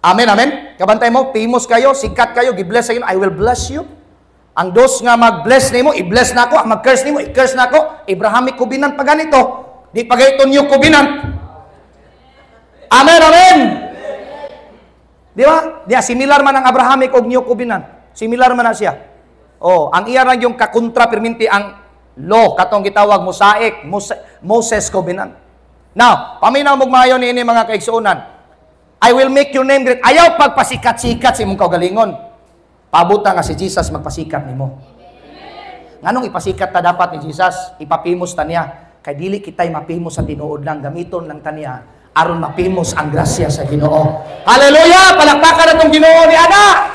Amen, amen. Kabantay mo, famous kayo, sikat kayo, gi-bless sa inyo, I will bless you. Ang dos nga mag-bless nimo, i-bless nako, ang mag-curse nimo, i-curse nako. Abrahamic covenant pa ganito. Di pa gayton new covenant. Amen, amen. Di ba? Di similar man ang Abrahamic og new covenant. Similar man na siya. Oh, ang iya ra yung kakontra perminti ang law katong gitawag Mosaic, Moses covenant. Now, paminaw mo maayo niini mga kaigsuonan. I will make your name great. Ayaw pagpasikat-sikat sa imong kaugalingon. Pabuta nga si Jesus magpasikat nimo. Nganong ipasikat ta dapat ni Jesus? Ipapimos ta niya. Kay dili kitay mapimos sa tinuod lang, gamiton lang ta niya aron mapimos ang grasya sa Ginoo. Hallelujah! Palakpakan natong Ginoo ni ana.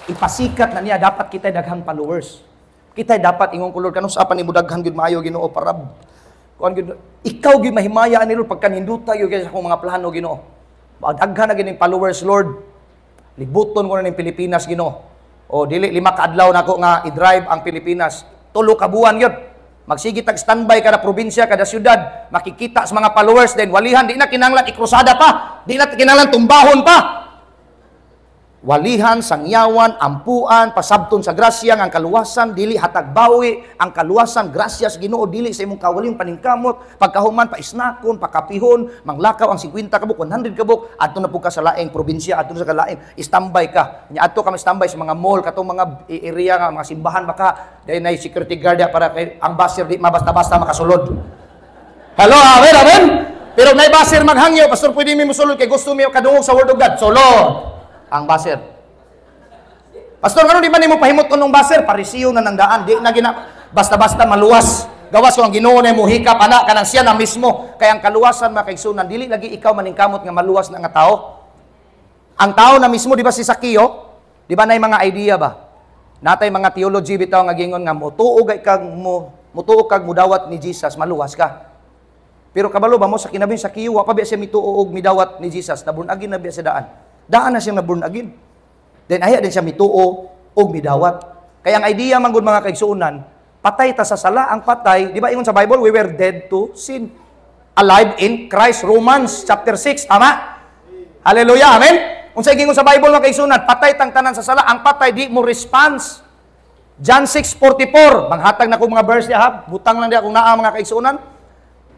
Ipasikat na niya dapat kitay daghang followers. Kitay dapat ingon kulor kanus apa nimo daghang gyud maayo Ginoo para kuan gyud ikaw gyud mahimaya ani Lord pagkaninduta gyud sa akong mga plano Ginoo. Daghan na gining followers Lord. Libuton ko na ng Pilipinas, Ginoo. O dili 5 kaadlaw nako nga i-drive ang Pilipinas. 3 ka buwan gyud. Magsige tag standby kada probinsya, kada syudad, makikita sa mga followers, then walihan di na kinahanglan ikrusada pa, di na kinahanglan tumbahon pa. Walihan, sangyawan, ampuan, pasabton sa grasya, ang kaluwasan, dili hatag bawi, ang kaluwasan, grasya sa Ginoo, dili sa imong kawaling paningkamot, pagkahuman, paisnakon, pakapihon, manglakaw ang 50 kabuk, 100 kabuk, adto na po ka sa laing probinsya, adto na sa laing, standby ka. Nya adto kami standby sa mga mall, katong mga area nga, mga simbahan baka, dahil na security guard para kay ang basir di mabasta-basta makasulod. Hello, amen, amen? Pero na basir maghangyo, pastor, pwede mi musulod kay gusto mi kadungog sa word of God. Sulod ang baser. Pastor, ngano di man nimo pahimot unong baser? Parisiyo na nang daan. Di na basta-basta maluwas. Gawas ko ang Ginoo na muhikap ana kanang siya na mismo. Kaya ang kaluwasan makaigsunan, dili lagi ikaw maningkamot nga maluwas na nga tao. Ang tao na mismo, di ba si Sakio? Di ba nay mga idea ba? Natay mga theology bitaw nga gingon nga mutuog kag mudawat ni Jesus, maluwas ka. Pero kabalo ba mo sa kinabing Sakio, wa pa biya siya mituog midawat ni Jesus, naburn agin na biya sa daan. Daan na siyang naburn agin. Then aya din siya mituo og midawat. Kaya ang idea man gud mga kaigsuonan, patay ta sa sala, ang patay, di ba ingon sa Bible, we were dead to sin, alive in Christ. Romans chapter 6, tama? Hallelujah, amen. Unsay gingon sa Bible mga kaigsuonan, patay tang tanan sa sala, ang patay di mo response. John 6:44, manghatag na ko mga verse diha, butang lang diha kung naa mga kaigsuonan.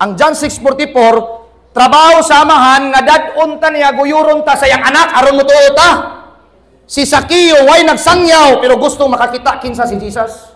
Ang John 6:44, trabaho sa amahan nga dad-on ta niya guyuron ta sa yang anak aron mutuo ta. Si Sakio way nagsangyaw pero gusto makakita kinsa si Jesus.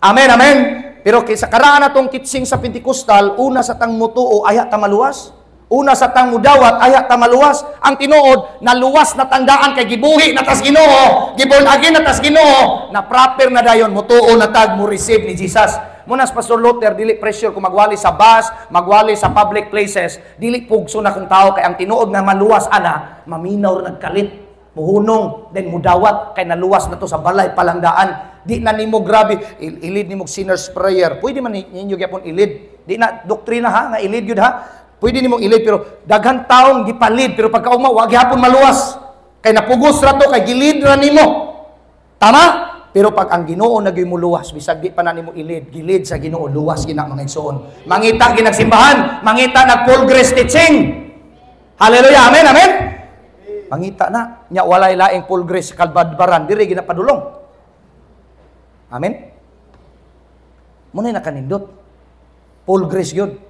Amen, amen. Pero sa karaan natong kitsing sa Pentecostal, una sa tang mutuo aya ta maluwas. Una sa tang mudawat aya ta maluwas. Ang tinuod naluwas na tandaan kay gibuhi na tas Ginoo, giborn again na tas Ginoo, na proper na dayon mutuo na tag mo receive ni Jesus. Munas Pastor Luther, dili pressure kung magwali sa bus, magwali sa public places, dili pugso na kung tao, kay ang tinuod na maluwas ana, maminaw nagkalit, muhunong, then mudawat, kay naluwas na to sa balay palangdaan. Di na nimo grabe, ilid nimo sinner's prayer. Pwede man ninyo gyapon ilid. Di na doktrina ha, nga ilid yun ha. Pwede nimong ilid, pero daghan taong gipalid, pero pagkauma, wag gyapon maluwas. Kay napugos ra to, kay gilid ra nimo. Tama? Pero pag ang Ginoo nagyoy mo luwas, bisag di pa na nimo ilid, gilid sa Ginoo, luwas gina mga igsoon. Mangita ginagsimbahan, mangita nag full grace teaching. Hallelujah, amen, amen. Mangita na, nya walay laing full grace kalbadbaran, diri ginapadulong. Amen. Munay nakanindot. Full grace yun.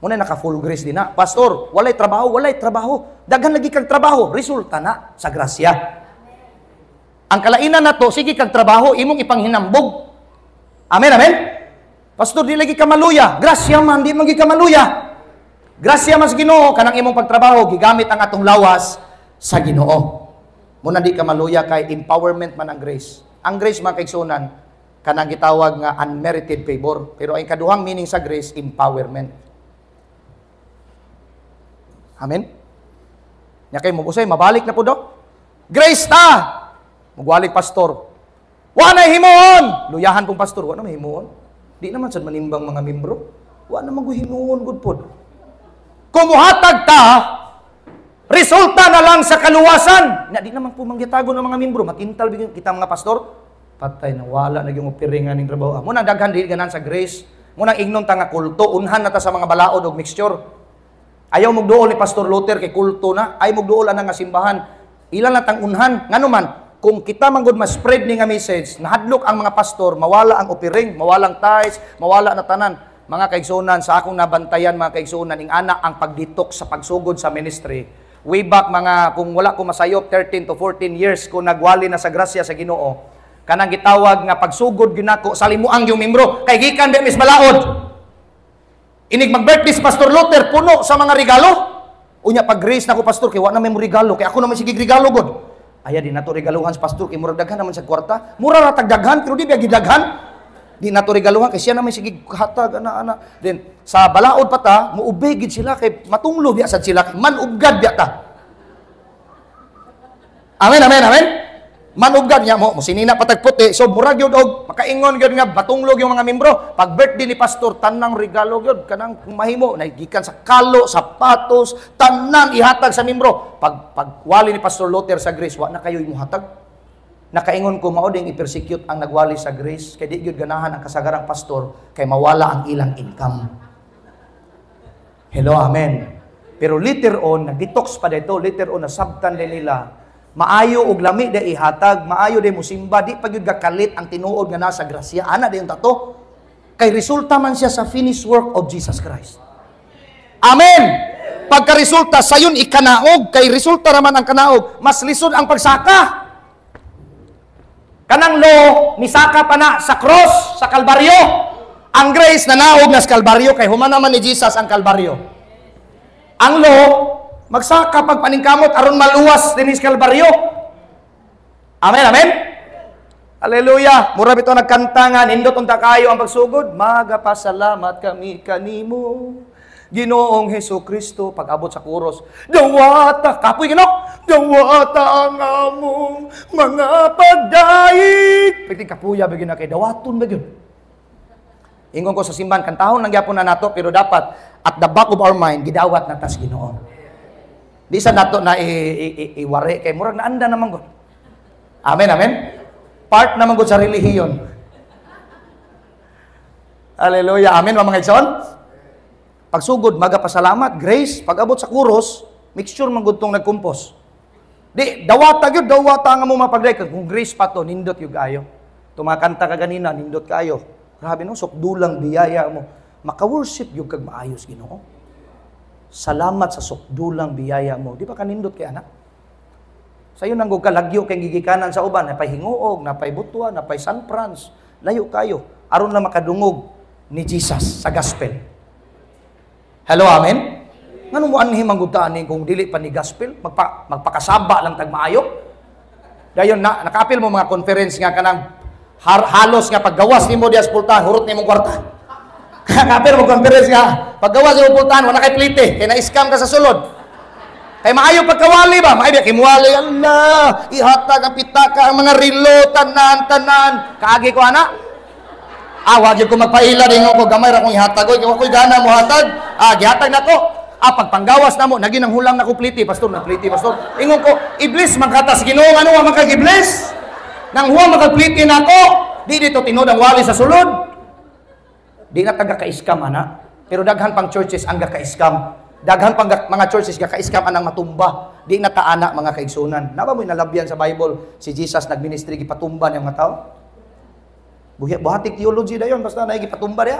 Munay naka full grace din na. Pastor, walay trabaho, walay trabaho. Daghan lagi kag trabaho, resulta na sa grasya. Ang kalainan na to, sige kag trabaho, imong ipanghinambog. Amen, amen? Pastor, di lagi ka maluya. Grasya man, di magi ka maluya. Grasya mas Ginoo, kanang imong pagtrabaho, gigamit ang atong lawas sa Ginoo. Muna di ka maluya kay empowerment man ang grace. Ang grace mga kaigsunan, kanang gitawag nga unmerited favor. Pero ang kaduhang meaning sa grace, empowerment. Amen? Nya kay mo usay, mabalik na po do. Grace ta! Magwalik pastor. Wa na himuon. Luyahan pong pastor, wa na himuon. Di naman sad manimbang mga membro. Wa na maghimuon gud pod. Kumuhatag ta, resulta na lang sa kaluwasan. Na di naman po manggitago ng mga membro. Makintal bigyan kita mga pastor. Patay na wala na yung opiringan ng trabaho. Muna daghan di ganan sa grace. Muna ignon ta nga kulto, unhan na ta sa mga balaod og mixture. Ayaw magduol ni Pastor Luther kay kulto na. Ayaw magduol ana nga simbahan. Ilan na tang unhan nganuman. Kung kita manggod ma-spread ni nga message, nahadlok ang mga pastor, mawala ang opiring, mawalang ties, mawala na tanan. Mga kaigsunan, sa akong nabantayan mga kaigsunan, ing ana ang pagditok sa pagsugod sa ministry. Way back mga, kung wala ko masayop, 13 to 14 years ko nagwali na sa grasya sa Ginoo. Kanang gitawag nga pagsugod ginako, salimuang yung membro, kay gikan ba mis balaod. Inig mag-birthday si Pastor Luther, puno sa mga regalo. Unya pag-grace na ko pastor, kay wala na may regalo, kay ako naman sige regalo god. Aya din nato regaluhan sa pastor kay murag daghan naman sa kwarta. Mura ra tag daghan pero di biya gidaghan. Di nato regaluhan kay siya naman sige hatag ana. Then sa balaod pa ta, muubay gid sila kay matunglo biya sad sila kay manubgad biya ta. Amen, amen, amen. Manugad niya mo sinina patag puti. So murag gyud og makaingon gyud nga batunglog yung mga membro. Pag birthday ni pastor, tanang regalo gyud kanang mahimo nagikan sa kalo, sapatos, tanang ihatag sa membro. Pag wali ni Pastor Luther sa Grace, wa na kayo imuhatag. Nakaingon ko mao ding i-persecute ang nagwali sa Grace kay di gyud ganahan ang kasagarang pastor kay mawala ang ilang income. Hello, amen. Pero later on, nag-detox pa dito, later on nasabtan din nila. Maayo og lami da ihatag, maayo day musimba, di pagyud gakalit ang tinuod nga nasa grasya. Ana dayon tato. Kay resulta man siya sa finished work of Jesus Christ. Amen. Pagka resulta sayon ikanaog, kay resulta raman ang kanaog, mas lisod ang pagsaka. Kanang law misaka pa na sa cross, sa Kalbaryo. Ang grace na naog na sa Kalbaryo kay human naman ni Jesus ang Kalbaryo. Ang law magsaka pag paningkamot aron maluwas din sa Kalbaryo. Amen, amen. Hallelujah. Mura bito nagkanta nga nindot unta kayo ang pagsugod. Magapasalamat kami kanimo, Ginoong Hesukristo. Pag abot sa kuros, dawata kapoy Ginoo, dawata ang among mga pagdaig. Pagting kapuya bigyan na kay dawaton ba gyud. Ingon ko sa simbahan kantahon lang gyapon na nato pero dapat at the back of our mind gidawat na tas Ginoo. Di sa nato na iwari kay murag naanda naman gud. Amen, amen. Part naman gud sa relihiyon. Hallelujah. Amen mga igsoon. Pagsugod magapasalamat, grace, pag abot sa kuros, mixture man gud tong nagkumpos. Di dawata gyud, dawata nga mo mapagday kung grace pa to nindot gyud ayo. Tumakanta ka ganina nindot kayo. Grabe no, sukdulang biyaya mo. Maka-worship gyud kag maayos Ginoo. Salamat sa sukdulang biyaya mo. Di ba kanindot kay anak? Sayo nang kalagyo kay gigikanan sa uban, napay hinguog, napay Butuan, napay San Franz, layo kayo aron na makadungog ni Jesus sa gospel. Hello, amen. Ngano mo anhi manggutaan ni kung dili pa ni gospel, magpakasaba lang tag maayo. Dayon na nakapil mo mga conference nga kanang halos nga paggawas nimo dias pultahan, hurot nimong kwarta. Kapir mo conference nga, paggawa sa upultahan, wala kay plite, kay na-scam ka sa sulod. Kay maayo pagkawali ba? Maayo kimuwali, Allah, ihatag ang pitaka, ang mga rilo, tanan. Kaagi ko, ana? Wag ko magpaila, dingo ko, gamay ra kong ihatag, ko'y gana mo hatag. Gihatag na ko. Pagpanggawas na mo, naging ang hulang na ko plite, pastor, pastor. Ingon ko, iblis, magkatas Ginoo, ano ang magkag-iblis? Nang huwag magkag-plite na ko, di dito tinod ang wali sa sulod. Di na taga-ka-scam, ana. Pero daghan pang churches ang gaka-scam. Daghan pang mga churches gaka-scam anang matumba. Di na taana mga kaigsunan. Naba mo'y nalabyan sa Bible, si Jesus nagministry, gipatumba niyang mga tao. Buhatik theology na yun, basta naigipatumba niya.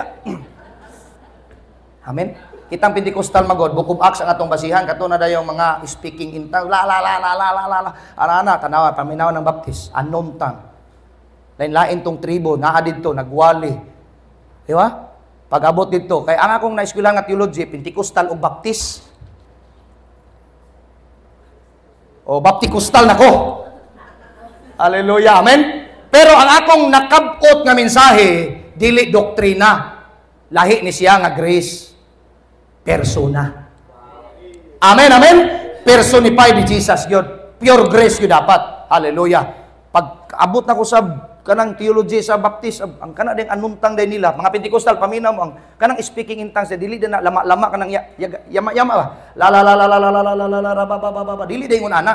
Amen. Kitang Pentecostal magod, Book of Acts ang atong basihan, kato na dayong mga speaking in tongues, ana, tanawa, paminaw ng baptist, unknown tongue. Lain-lain tong tribo, naa dito, nagwali. Di ba? Pag-abot dito, kay ang akong na-eskwela nga theology, Pentecostal o Baptist. O Bapticostal na ko. Hallelujah, amen? Pero ang akong nakabot nga mensahe, dili doktrina. Lahi ni siya nga grace. Persona. Amen, amen? Personified ni Jesus yun. Pure grace yun dapat. Hallelujah. Pag-abot na ko sa kanang theology sa Baptist, ang kana ding anuntang day nila, mga Pentecostal paminaw mo ang kanang speaking in tongues, dili na lama-lama kanang yama-yama ba. La dili day ngun ana.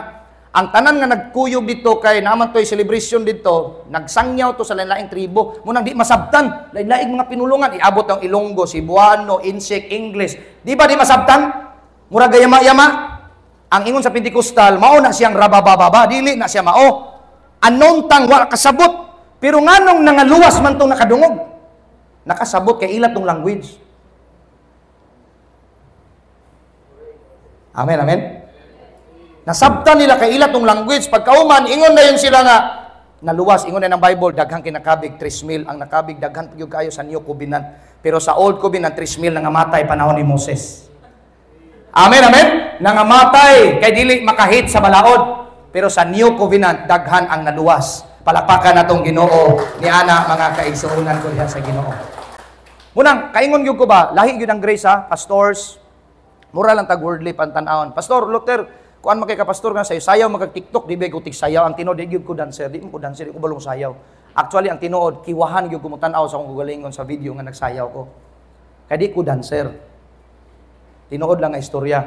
Ang tanan nga nagkuyog dito kay naman toy celebration dito, nagsangyaw to sa lain-laing tribo, munang di masabtan, lain-laing mga pinulungan, iabot ang Ilonggo, Cebuano, Insik, English. Di ba di masabtan? Mura gayama-yama. Ang ingon sa Pentecostal, mao na siyang rabababa, dili na siya mao. Unknown tongue, wala kasabot. Pero nganong nangaluwas man tong nakadungog, nakasabot kay ilat tong language. Amen, amen. Nasabtan nila kay ilat tong language. Pagkauman, ingon na yun sila nga, naluwas, ingon na ng Bible, daghang kinakabig, 3,000 ang nakabig, daghan yung kayo sa New Covenant. Pero sa Old Covenant, 3,000 nangamatay panahon ni Moses. Amen, amen. Nangamatay, kay dili makahit sa balaod. Pero sa New Covenant, daghan ang naluwas. Palakpakan na itong Ginoo ni ana mga kaigsuunan ko diha sa Ginoo. Munang, kaingon gyud ko ba, lahi gyud ang grace ha, pastors. Mura lang tag wordly pantanawon. Pastor Luther, kuan makay ka pastor nga sayaw magag TikTok di ba ko tigsayaw ang tinuod di gyud ko dancer di ko dancer di ko balong sayaw. Actually ang tinuod kiwahan gyud ko mo tan-aw sa akong gugalingon sa video nga nagsayaw ko. Kay di ko dancer. Tinuod lang nga istorya.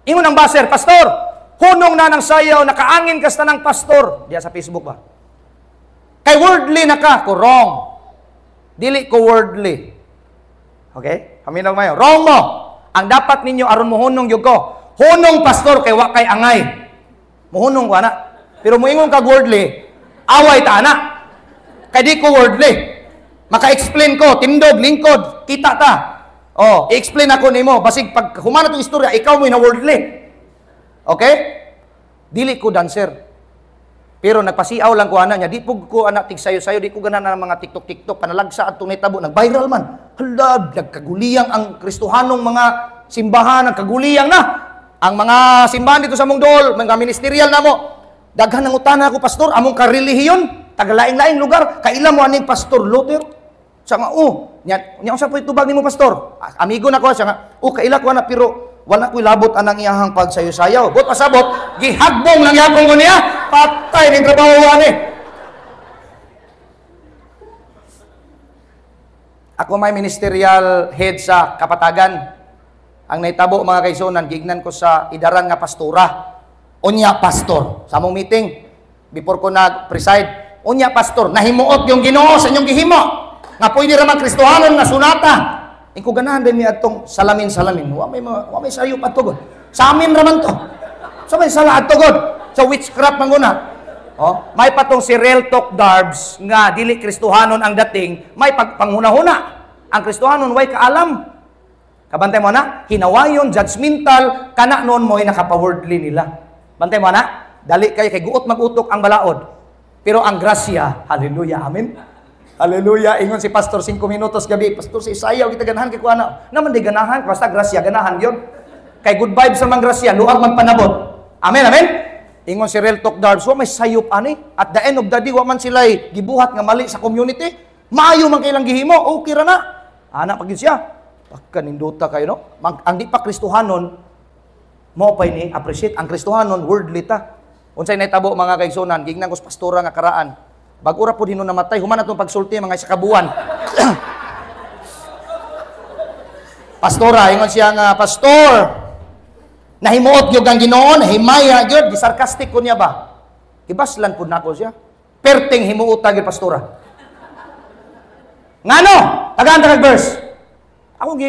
Ingon ang baser, pastor, hunong na ng sayaw nakaangin kasta ng pastor diya sa Facebook ba. Kay worldly na ka, ko wrong. Dili ko worldly. Okay? Haminaw mayo. Wrong mo. Ang dapat ninyo aron mo hunong gyud ko. Hunong pastor kay wa kay angay. Muhunong ko ana. Pero moingon kag worldly, away ta ana. Kay di ko worldly. Maka-explain ko, tindog, lingkod, kita ta. Oh, i-explain ako nimo basig pag humana tong istorya, ikaw mo na worldly. Okay? Dili ko dancer. Pero nagpasiaw lang ko ana nya, di pug ko ana tigsayo-sayo, di ko ganan ang mga TikTok panalagsa atong nitabo, nag-viral man. Hala, nagkaguliyang ang Kristohanong mga simbahan, nagkaguliyang na. Ang mga simbahan dito sa Mungdol, mga ministerial na mo, daghan ng utana ako, pastor, among karelihiyon, tagalaing-laing lugar, kaila mo aning Pastor Luther. Siya nga, nya sa po itubag ni mo, pastor. Amigo na ko, siya nga, kaila ko na, pero wala ko'y labot anang iyahang pagsayo-sayaw. Bot pasabot, gihagbong lang yapong ko niya, patay ng trabaho ni. Ako may ministerial head sa Kapatagan. Ang naitabo mga kaigsunan, gignan ko sa idaran nga pastora. Unya pastor. Sa among meeting, before ko nag-preside, unya pastor, nahimuot yung Ginoo sa inyong gihimo. Nga pwede ramang Kristohanon nga sunata. Iko ganahan din mi atong salamin-salamin. Wa may sayo patugod. Sa amin raman to. So may sala atugod. So witchcraft manguna. Oh, may patong si Real Talk Darbs nga dili Kristohanon ang dating, may panghuna-huna. Ang Kristohanon way kaalam. Kabantay mo na, hinawayon, judgmental, kana noon mo ay nakapa-worldly nila. Bantay mo na, dali kayo kay guot mag-utok ang balaod. Pero ang grasya, hallelujah, amen. Hallelujah, ingon si pastor 5 minutos gabi, pastor si Isayaw, kita ganahan kay kuana. Naman di ganahan, basta grasya, ganahan yun. Kay good vibes sa mga grasya, luag man panabot. Amen, amen. Ingon si Real Talk Darbs, wa may sayop ani. At the end of the day, wa man sila'y gibuhat nga mali sa community. Maayo man kailang gihimo, okay ra na. Ana pagid siya. Pagkaninduta kayo, no? Ang di pa Kristohanon, mo pa ni appreciate ang Kristohanon, wordly ta. Unsay naitabo mga kaigsunan, gignan ko sa pastora nga karaan. Bag-ura po dino namatay, human atong pagsulti mga isa kabuan. Pastora, ingon siya nga, pastor, nahimuot gyud ang Ginoo, nahimaya gyud, di sarcastic ko niya ba? Ibaslan pud nako siya. Perting himuot gyud pastora. Ngano? Tagaan verse. Ako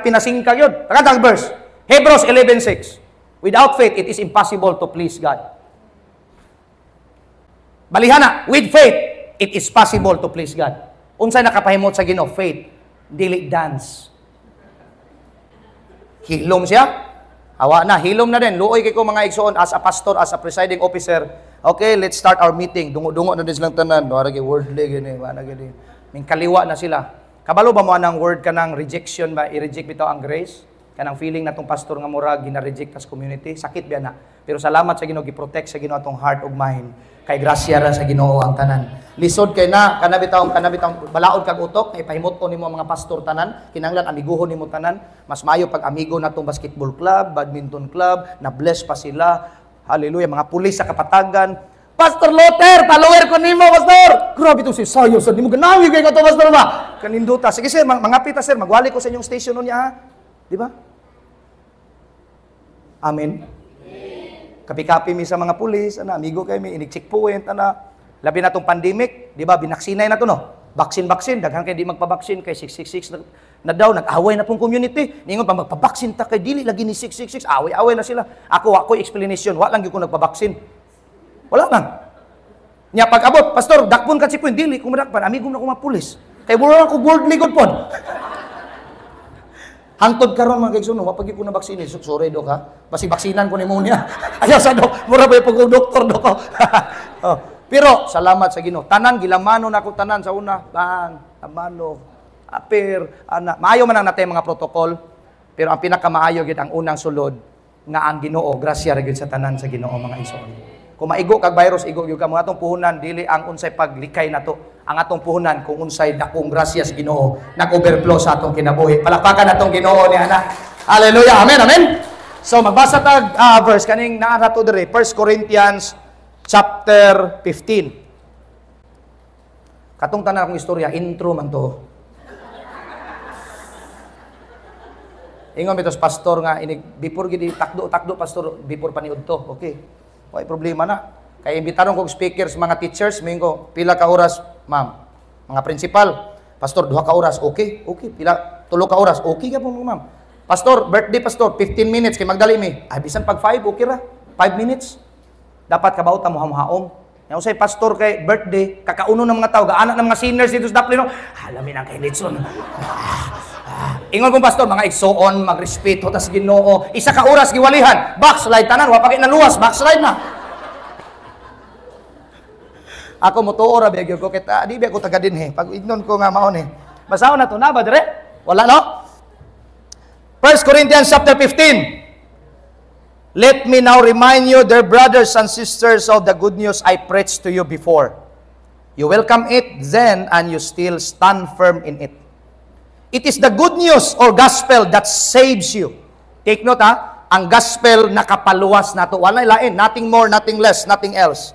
pinasingka yun. Tagatang verse. Hebrews 11:6. Without faith, it is impossible to please God. Balihana, with faith, it is possible to please God. Unsay nakapahimot sa Ginoo? Faith. Dili dance. Hilom siya. Hawa na. Hilom na din. Luoy kay ko mga igsoon as a pastor, as a presiding officer. Okay, let's start our meeting. Dungo-dungo na din silang tanan. Wala kay wordly. May kaliwa na sila. Kabalo ba mo anang word ka ng rejection ba? I-reject bitaw ang grace? Kanang feeling na tong pastor nga mura, gina-reject as community? Sakit ba na? Pero salamat sa Ginoo, gi-protect sa Ginoo atong heart ug mind. Kay grasya ra sa Ginoo ang tanan. Lisod kay na, kanabitaw, balaod kag utok, kay pahimuton nimo mga pastor tanan, kinahanglan amiguhon nimo tanan. Mas maayo pag amigo natong basketball club, badminton club, na bless pa sila. Hallelujah, mga pulis sa Kapatagan. Pastor Luther, follower ko nimo, pastor. Grabe to si Sayo, sa nimo ganawi kay kato pastor ba? Kaninduta. Sige sir, mangapit ta sir, magwali ko sa inyong station niya ha. Di ba? Amen. Kapi-kapi mi sa mga pulis, amigo kay mi inig-checkpoint, labi na tong pandemic, di ba? Binaksinay na to no. Baksin, daghan kay di magpabaksin kay 666 na daw nag-away na pong community. Ningon pa magpabaksin ta kay dili lagi ni 666, away na sila. Ako explanation, wa lang gyud ko nagpabaksin. Wala lang. Nya pag-abot, pastor, dakpon ka si Pwin, dili kung madakpan, amigong na ko mga pulis. Kaya wala ako board ligod po. Hangtod karon mga kaigsunon, wapag ko na vaccine, sorry dok ha. Basi vaksinan ko pneumonia. Ayaw sa dok, mura ba yung doktor dok. Oh. Pero salamat sa Ginoo. Tanan gilamano na ako tanan sa una, bang, amano, apir, ana. Maayo man ang natay mga protocol, pero ang pinakamaayo gid ang unang sulod nga ang Ginoo, grasya ra gyud sa tanan sa Ginoo mga igsoon. Kung maigo kag virus, igo gyud ka mga atong puhunan, dili ang unsay paglikay nato. Ang atong puhunan kung unsay dakong grasya sa Ginoo nag-overflow sa atong kinabuhi. Palakpakan atong Ginoo ni ana. Hallelujah. Amen. Amen. So magbasa tag verse kaning naa to dire 1 Corinthians chapter 15. Katong tanan akong istorya, intro man to. Ingon bitos pastor nga inig before gid takdo pastor before paniud to. Okay. Way problema na. Kay imbitaron kog speakers mga teachers, mingo pila ka oras, ma'am. Mga principal, pastor 2 ka oras, okay. Okay, pila 3 ka oras, okay ka po ma'am. Pastor, birthday pastor, 15 minutes kay magdali mi. Ay bisan pag 5 okay ra. 5 minutes. Dapat kabaw ta muha-muhaom. Nya usay pastor kay birthday, kakauno ng mga tao, gaana ng mga seniors dito sa Daplin. Alamin ang kay Litson. Ingon pong pastor, mga igsoon, magrespeto tas Ginoo. Isa ka oras giwalihan, backslide tanan, wa pa kay naluwas, backslide na. Ako motuo ra biyag ko kita, di ba ko taga dinhi. Pag ignon ko nga maon Basaon na to na ba dire? Wala no? 1 Corinthians chapter 15. Let me now remind you, dear brothers and sisters, of the good news I preached to you before. You welcome it then, and you still stand firm in it. It is the good news or gospel that saves you. Take note ha, ang gospel nakapaluwas na to. Wala lain, nothing more, nothing less, nothing else.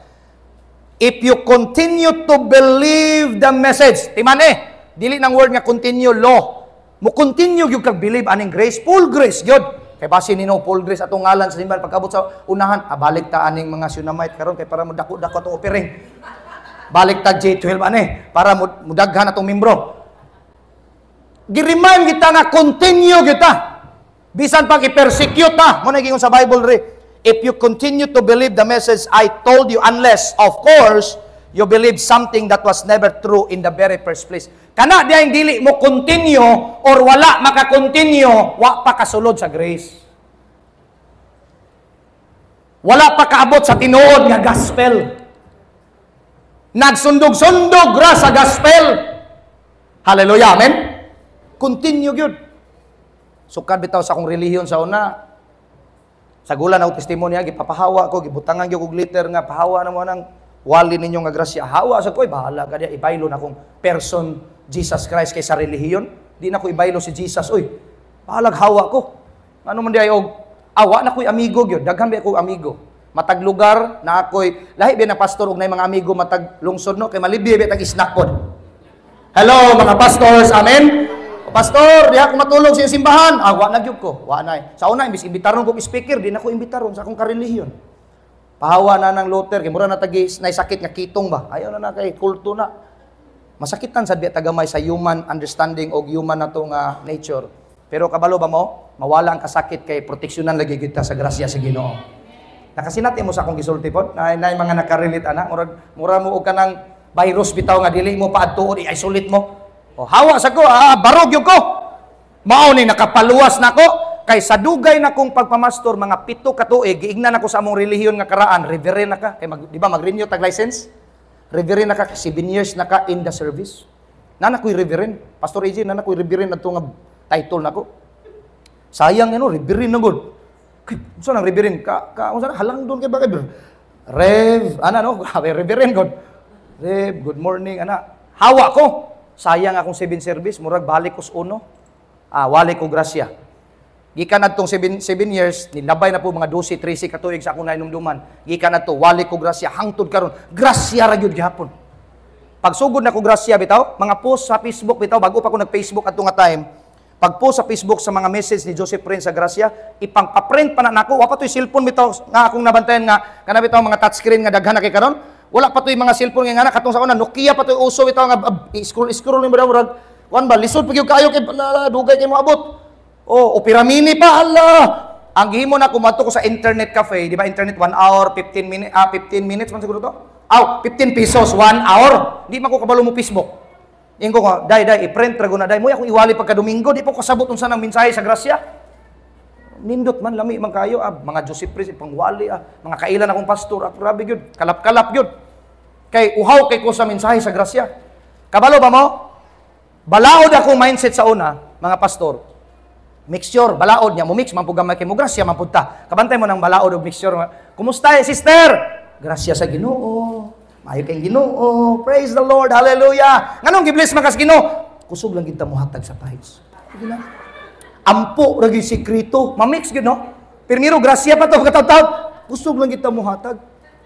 If you continue to believe the message, timan dili ng word nga continue, law. Mo continue yung kag-believe aning grace, full grace, yun. Kay basi nino full grace atong ngalan sa simbahan pagkabot sa unahan, balik ta aning mga Sunamite karon kay para mo dako-dako atong offering. Balik ta J12 para mudaghan atong membro. Gi-remind kita nga continue kita. Bisan pag i-persecute ta, mo na gingon sa Bible re. If you continue to believe the message I told you, unless of course you believe something that was never true in the very first place. Kana diayong dili mo continue or wala maka-continue, wa pa kasulod sa grace. Wala pa kaabot sa tinuod nga gospel. Nagsundog-sundog ra sa gospel. Hallelujah, amen? Continue gyud. Sukad bitaw sa akong relihiyon sa una. Sa gulan ako testimonya, gipapahawa ko, gibutangan gyud og liter nga pahawa na mo nang wali ninyo nga grasya. Hawa sa ko'y bahala ka diya, ibaylo na akong person Jesus Christ kay sa relihiyon. Di na ko ibaylo si Jesus. Uy, bahalag hawa ko. Ano man diya og awa na ko'y amigo gyud. Daghan ba ko amigo. Matag lugar na ako'y lahi ba na pastor og nay mga amigo matag lungsod no kay malibye ba tag snack pod. Hello mga pastors, amen. Pastor, di ako matulog sa simbahan. Wa na gyud ko. Wa na. Sa una imbis imbitaron ko speaker, di na ko imbitaron sa akong karelihiyon. Pahawa na ng Luther, kay mura na tagi naisakit nga kitong ba. Ayaw na kay kulto na. Masakitan sad biya tagamay sa human understanding o human na to nga nature. Pero kabalo ba mo? Mawala ang kasakit kay proteksyonan lagi kita sa grasya sa Ginoo. Nakasinati mo sa akong gisulti pod, na mga nakarelate ana, mura mo og kanang virus bitaw nga dili mo paadtuon i-isolate mo. O hawa sa ko, barog yung ko. Mao ni nakapaluwas na ko. Kay sa dugay na kong pagpamastor, mga 7 ka tuig, giignan ako sa among relihiyon nga karaan, reverend na ka. Kay di ba mag-renew tag license? Reverend na ka, 7 years na ka in the service. Nana ko'y reverend. Pastor AJ, nana ko'y reverend na ito nga title na ko. Sayang reverend na good. Saan ang reverend? Halang doon kay bakit? Rev, reverend good. Rev, good morning, hawa ko. Sayang akong 7 service, murag balik ko sa uno. Wali ko grasya. Gikan adtong 7 years, nilabay na po mga 12, 13 katuig sa akong nainumduman. Gikan adto, wali ko grasya, hangtod karon. Grasya ra gyud gihapon. Pagsugod na ko grasya bitaw, mga post sa Facebook bitaw, bago pa ko nag-Facebook adto nga time. Pag post sa Facebook sa mga message ni Joseph Prince sa grasya, ipang-print pa na nako. Wa pa toy cellphone bitaw nga akong nabantayan nga kana bitaw mga touchscreen nga daghan na kay karon. Wala pa toy mga cellphone nga katong sa una Nokia pa toy uso bitaw nga scroll ni murag wan ba lisod pag kayo kay dugay kay mo abot. O piramini pa, Allah! Ang gihimo na kumadto ko sa internet cafe, di ba internet 1 hour, 15 minutes man siguro to? 15 pesos, 1 hour. Di man ko kabalo mo Facebook. Ingo ko, day, i-print rago na day. Mo akong iwali pagka Domingo, di po ko sabot unsa nang mensahe sa grasya. Nindot man, lami man kayo, mga Joseph Prince, pangwali, mga kailan akong pastor, grabe yun, kalap-kalap yun. Kay uhaw kay ko sa mensahe sa grasya. Kabalo ba mo? Balaod akong mindset sa una, mga pastor. Mixture, balaod niya, mumix, mampugamay kay mo, grasya, mampunta. Kabantay mo ng balaod o mixture. Kumusta sister? Grasya sa Ginoo. Mayo kayong Ginoo. Praise the Lord. Hallelujah. Nganong gibless man kas Ginoo? Kusog lang kita mo hatag sa tithes. Ampo, lagi sikrito. Mamix, no? Pirmiro, grasya pa to, katawtawt. Kusog lang kita mo hatag.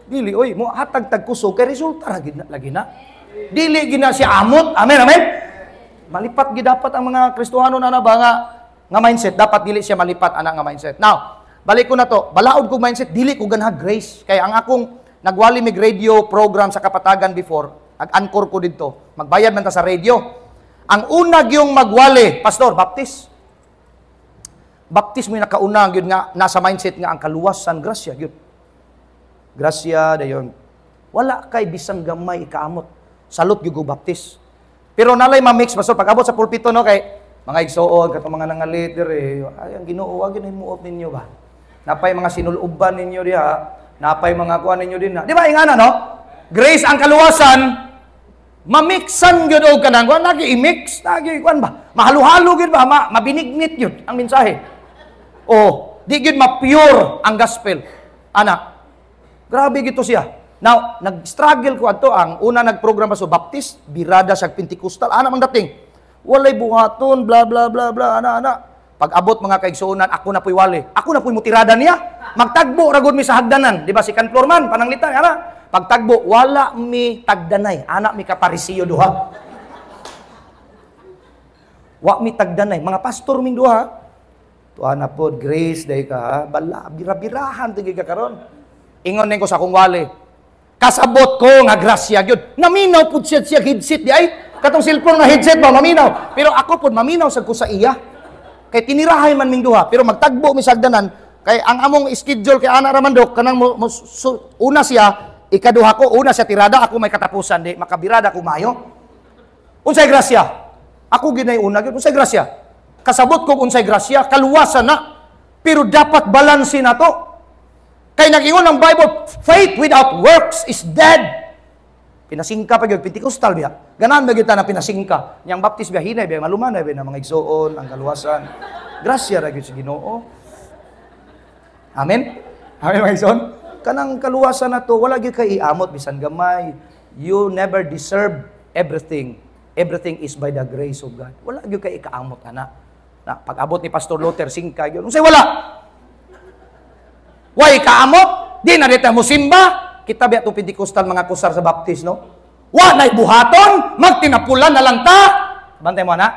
Dili, oy, mo hatag tag kusog, kay resulta lagi na. Dili gina siya amot. Amen, amen. Malipat gid dapat ang mga Kristohano na ba nga mindset. Dapat dili siya malipat ana nga mindset. Now, balik ko na to. Balaod ko mindset, dili ko ganha grace. Kaya ang akong nagwali mig radio program sa Kapatagan before, ag-anchor ko dito. Magbayad man ta sa radio. Ang unag yung magwali, pastor, baptist. Baptismo yung nakauna, yun nga, nasa mindset nga ang kaluwasan, grasya, yun. Grasya, dayon. Wala kay bisang gamay ikaamot. Salot yung baptist. Pero nalay ma-mix, pastor, pag-abot sa pulpito, no, kay mga igsoon, katong mga nangaliter, ay, ang Ginoo, wag yun himuot ninyo ba? Napay mga sinuluban ninyo diha, napay mga kuan ninyo din na. Di ba, ingana, no? Grace ang kaluwasan, mamixan gyud og kanang kuan lagi i-mix, lagi kuan ba? Mahalo-halo gyud ba? Mabinignit gyud ang mensahe. Oh, di gyud ma-pure ang gospel. Ana. Grabe gito siya. Now, nag-struggle ko ato ang una nagprogram pa so Baptist, birada sa Pentecostal, ana mang dating. Walay buhaton, bla bla bla bla, ana. Pag abot mga kaigsuonan, ako na po'y wali. Ako na po'y mutirada niya. Magtagbo ragod mi sa hagdanan, di ba si Kan Florman pananglitan, ana. Pagtagbo, wala mi tagdanay. Anak mi kaparisiyo duha. Wa mi tagdanay. Mga pastor ming duha. Tuwa na po, grace, day ka. Bala, birabirahan, tigil ka karon. Ingon ko sa akong wali. Kasabot ko nga grasya, yun. Naminaw po siya headset, di ay. Katong cellphone nga headset ba, maminaw. Pero ako po, maminaw sa ko sa iya. Kay tinirahay man ming duha. Pero magtagbo mi sa hagdanan. Kay ang among schedule kay Ana Ramandok, kanang una siya, ikaduha ko, una siya tirada, ako may katapusan, di makabirada ko mayo. Unsay grasya? Ako ginay una, unsay grasya? Kasabot ko unsay grasya, kaluwasan na. Pero dapat balansin na to. Kay nag-ingon ang Bible, faith without works is dead. Pinasingka pa yun, Pentecostal biya. Ganaan ba kita na pinasingka? Yang Baptist biya, hinay biya, malumanay biya na mga igsoon, ang kaluwasan. Grasya ra gyud sa Ginoo. Amen? Amen mga igsoon? Kanang kaluwasan na to, wala gyud kay iamot bisan gamay. You never deserve everything. Everything is by the grace of God. Wala gyud kay ikaamot ana. Na pag-abot ni Pastor Luther singka gyud. Unsay wala? Why kaamot? Di na dito mo simba. Kita biya itong Pentecostal mga kusar sa Baptist, no? Wa na'y buhaton, magtinapulan na lang ta. Bantay mo na.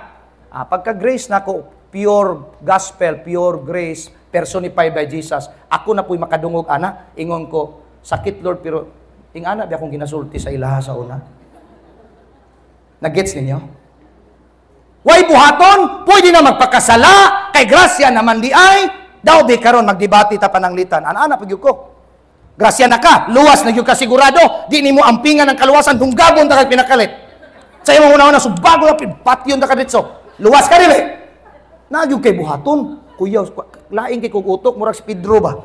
Pagka-grace na ko, pure gospel, pure grace, personified by Jesus. Ako na po'y makadungog, ana. Ingon ko, sakit Lord, pero ingana biya akong ginasulti sa ilaha sa una. Nag-gets ninyo? Why buhaton? Pwede na magpakasala, kay grasya naman di ay, daw di karon magdebate ta pananglitan. Ana-ana pag ko. Grasya na ka, luwas na yung kasigurado, di ni mo ampingan ng kaluwasan, dunggabon ta kay pinakalit. Sa iyong una-una, subago na patyon ta ka ditso. Luwas ka rin eh. Nagyog kay buhaton. Kuya, laing kay kong utok, murag si Pedro ba?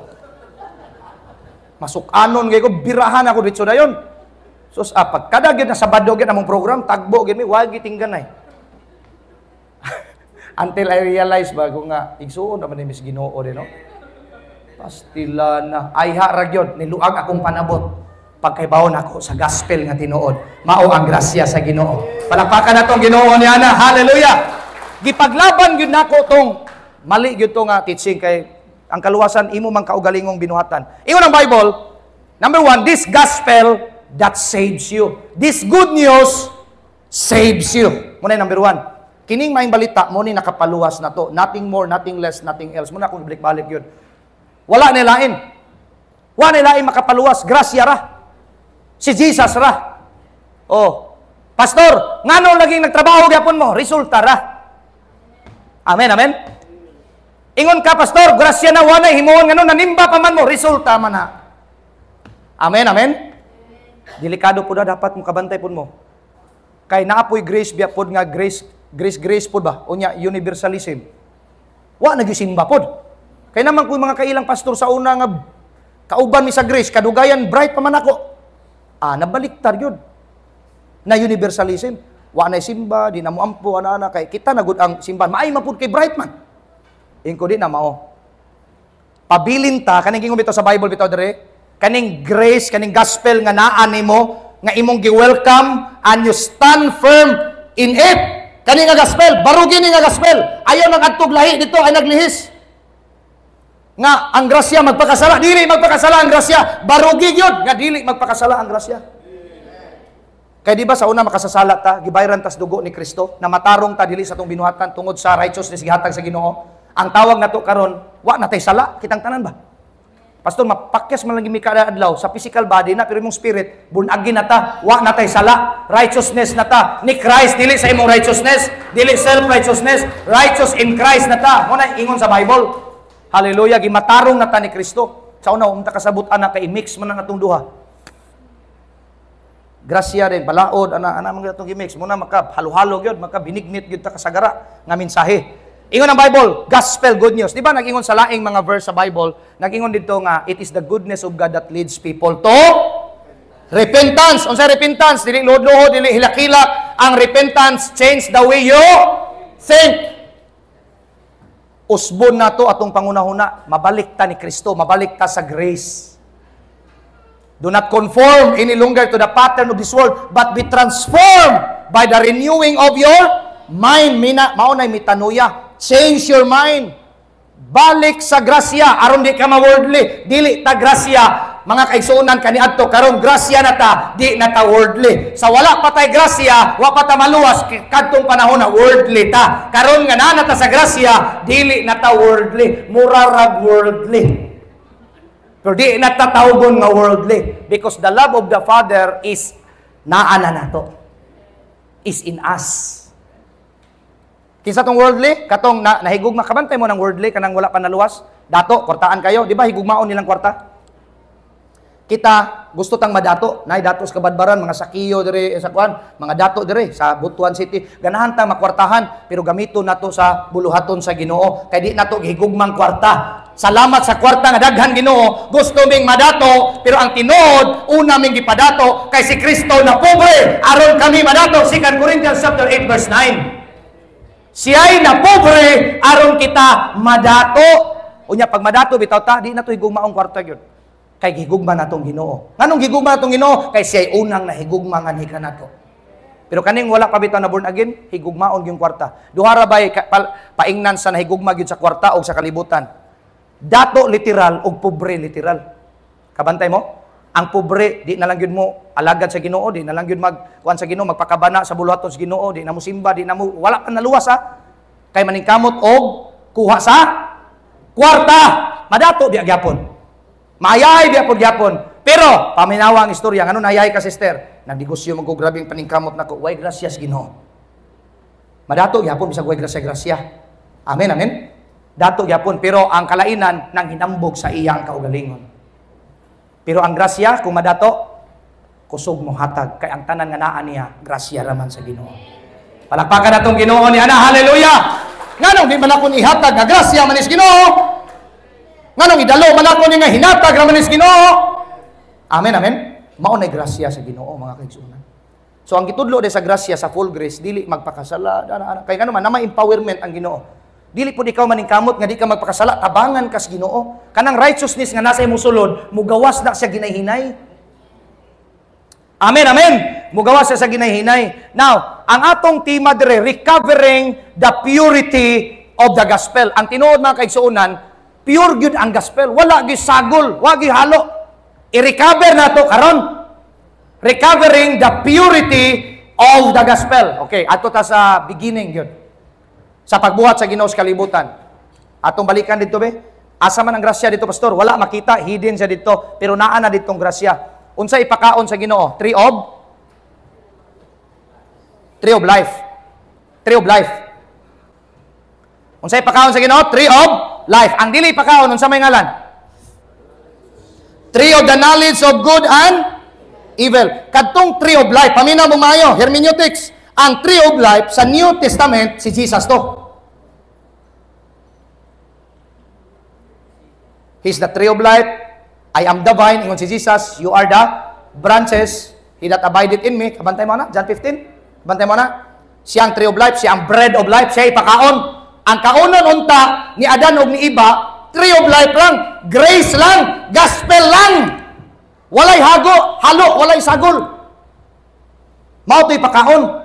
Masukanon kay ko, birahan ako ditso na yun. So, pagkada yun na Sabado yun among program, tagbo yun, wag itinggan na eh. Until I realize bago nga, igsuon naman ni Miss Ginoo din, no? Pastila na. Ay harag yun, niluag akong panabot. Pagkaibawon ako sa gospel nga tinuod. Mao ang grasya sa Ginoo. Palakpakan na itong Ginoo niya na. Hallelujah! Gipaglaban yun na ko itong mali yun itong teaching kay ang kaluwasan, imo mang kaugalingong binuhatan. Ingon ang Bible, number 1, this gospel that saves you. This good news saves you. Muna yung number 1. Kining maing balita, mo ni nakapaluwas na to. Nothing more, nothing less, nothing else. Muna akong balik-balik yun. Wala nilain. Wala nilain makapaluwas. Grasya ra. Si Jesus ra. Oh. Pastor, ngano laging nagtrabaho gyapon mo? Resulta ra. Amen, amen. Ingon ka, pastor, grasya na wanay himuon ngano nanimba pa man mo, resulta man na. Amen, amen. Delikado po na dapat mo kabantay po mo. Kay naapoy grace biya pod nga grace pod ba? Unya universalism. Wa nagyusimba pod. Kaya naman kung mga kailang pastor sa una nga kauban mi sa grace, kadugayan bright pa man ako. Nabaliktad yun. Na universalism. Wa na simba, di na mo ampo, ana-ana, kay kita na good ang simbahan. Maay mapud kay bright man. Ingko di na mao. Pabilin ta, kaning gingon bitaw sa Bible bitaw dire, kaning grace, kaning gospel nga naa nimo, nga imong gi-welcome, and you stand firm in it. Kaning nga gospel, barugin ni nga gospel. Ayaw nang adtog lahi dito ay naglihis. nga ang grasya magpakasala, dili magpakasala ang grasya, barugig yun nga dili magpakasala ang grasya. Kaya di ba sa una makasasala ta, gibayran tas dugo ni Kristo, na matarong ta dili sa tong binuhatan tungod sa righteousness gihatag sa Ginoo. Ang tawag nato karon, wa natay sala kitang tanan ba? Pastor, mapakyas man lang gimi kada adlaw sa physical body na pero imong spirit born again na ta, wa natay sala, righteousness na ta ni Christ, dili sa imong righteousness, dili self righteousness, righteous in Christ na ta. Mo na ingon sa Bible. Hallelujah, gimatarong na ta ni Kristo. Sa una, umta kasabot-an na kay mix man ang atong duha. Grasya rin, balaod, ana mga itong gimix. Muna makahalo-halo yun, makabinignit yun ta kasagara nga mensahe. Ingon ang Bible, gospel, good news. Di ba nag-ingon sa laing mga verse sa Bible, nag-ingon dito nga, it is the goodness of God that leads people to repentance. Unsay repentance? Dili luhod-luhod, dili hilak-hilak. Ang repentance, change the way you think. Usbon na to atong pangunahuna, mabalik ta ni Kristo, mabalik ta sa grace. Do not conform any longer to the pattern of this world, but be transformed by the renewing of your mind. Maunay mitanuya. Change your mind. Balik sa grasya, aron di ka ma-worldly. Dili ta grasya. Mga kaigsuunan kaniadto karon grasya na ta, di na ta worldly. Sa wala pa tay grasya, wa pa ta maluwas kadtong panahon na worldly ta. Karon nga naa ta sa grasya, dili na ta worldly, murarag worldly. Pero di na ta tawgon nga worldly because the love of the Father is naa na nato. Is in us. Kinsa tong worldly? Katong nahigugma kabantay mo ng worldly kanang wala pa naluwas. Dato, kwartaan kayo, di ba higugmaon nilang kwarta? Kita gusto tang madato, nay dato sa Kabadbaran, mga sakiyo dire sa kuan, mga dato dire sa Butuan City. Ganahan ta makwartahan pero gamito nato sa buluhaton sa Ginoo. Kay di nato gihigugmang kwarta. Salamat sa kwarta nga daghan Ginoo. Gusto ming madato pero ang tinuod una ming gipadato kay si Kristo na pobre aron kami madato. 2 Corinthians chapter 8 verse 9. Siya'y na pobre aron kita madato. Unya pag madato bitaw ta di nato higugmaong kwarta gyud. Kay gigugma natong Ginoo. Nganong gigugma natong Ginoo? Kay siya'y unang nahigugma nga ni kanato. Pero kaning wala pa bitaw na born again, higugmaon gyud kwarta. Duha ra bay paingnan sa nahigugma gyud sa kwarta o sa kalibutan. Dato literal o pobre literal. Kabantay mo? Ang pobre di na lang gyud mo alagad sa Ginoo, di na lang gyud magkuan sa Ginoo, magpakabana sa buluhaton sa Ginoo, di na mo simba, di na mo wala pa naluwas ha. Kay maningkamot og kuha sa kwarta. Madato di gyapon. Maayay biya po gyapon. Pero paminawa ang istorya, ngano naayay ka sister? Nagdegosyo magko grabing paningkamot nako. Way gracias Ginoo. Madato gyapon bisag way grasya. Amen, amen. Dato gyapon pero ang kalainan nang hinambog sa iyang kaugalingon. Pero ang grasya kung madato kusog mo hatag kay ang tanan nga naa niya grasya raman sa Ginoo. Palakpakan natong Ginoo ni ana. Hallelujah. Nganong di man akon ihatag nga grasya manis Ginoo? Nganong idalo man ako ni nga hinatag raman ni Ginoo? Amen, amen. Mao nay grasya sa Ginoo mga kaigsuonan. So ang gitudlo de sa grasya sa full grace dili magpakasala kay ngano man na may empowerment ang Ginoo. Dili pud ikaw maningkamot nga di ka magpakasala, tabangan kas Ginoo. Kanang righteousness nga nasa imong sulod, mugawas na siya ginayhinay. Amen, amen. Mugawas siya sa ginayhinay. Now, ang atong tema dire recovering the purity of the gospel. Ang tinuod mga kaigsuonan, pure gyud ang gospel, wala gyud sagol, wala gyud halo. I-recover nato karon. Recovering the purity of the gospel. Okay, ato ta sa beginning gyud. Sa pagbuhat sa Ginoo sa kalibutan. Atong balikan dito be. Asa man ang grasya dito pastor? Wala makita, hidden siya dito, pero naa na ditong grasya. Unsa ipakaon sa Ginoo? Tree of life. Tree of life. Unsa ipakaon sa Ginoo? Tree of life. Ang dili pakaon unsa may ngalan? Tree of the knowledge of good and evil. Kadtong tree of life, paminaw mo maayo, hermeneutics. Ang tree of life sa New Testament si Jesus to. He's the tree of life. I am the vine. Ingon si Jesus, you are the branches. He that abideth in me. Kabantay mo na, John 15. Kabantay mo na. Siya ang tree of life, siya ang bread of life, siya ipakaon. Ang kaunon unta ni Adan o ni Iba, tree of life lang, grace lang, gospel lang. Walay halo, walay sagol. Mao to'y pakaon.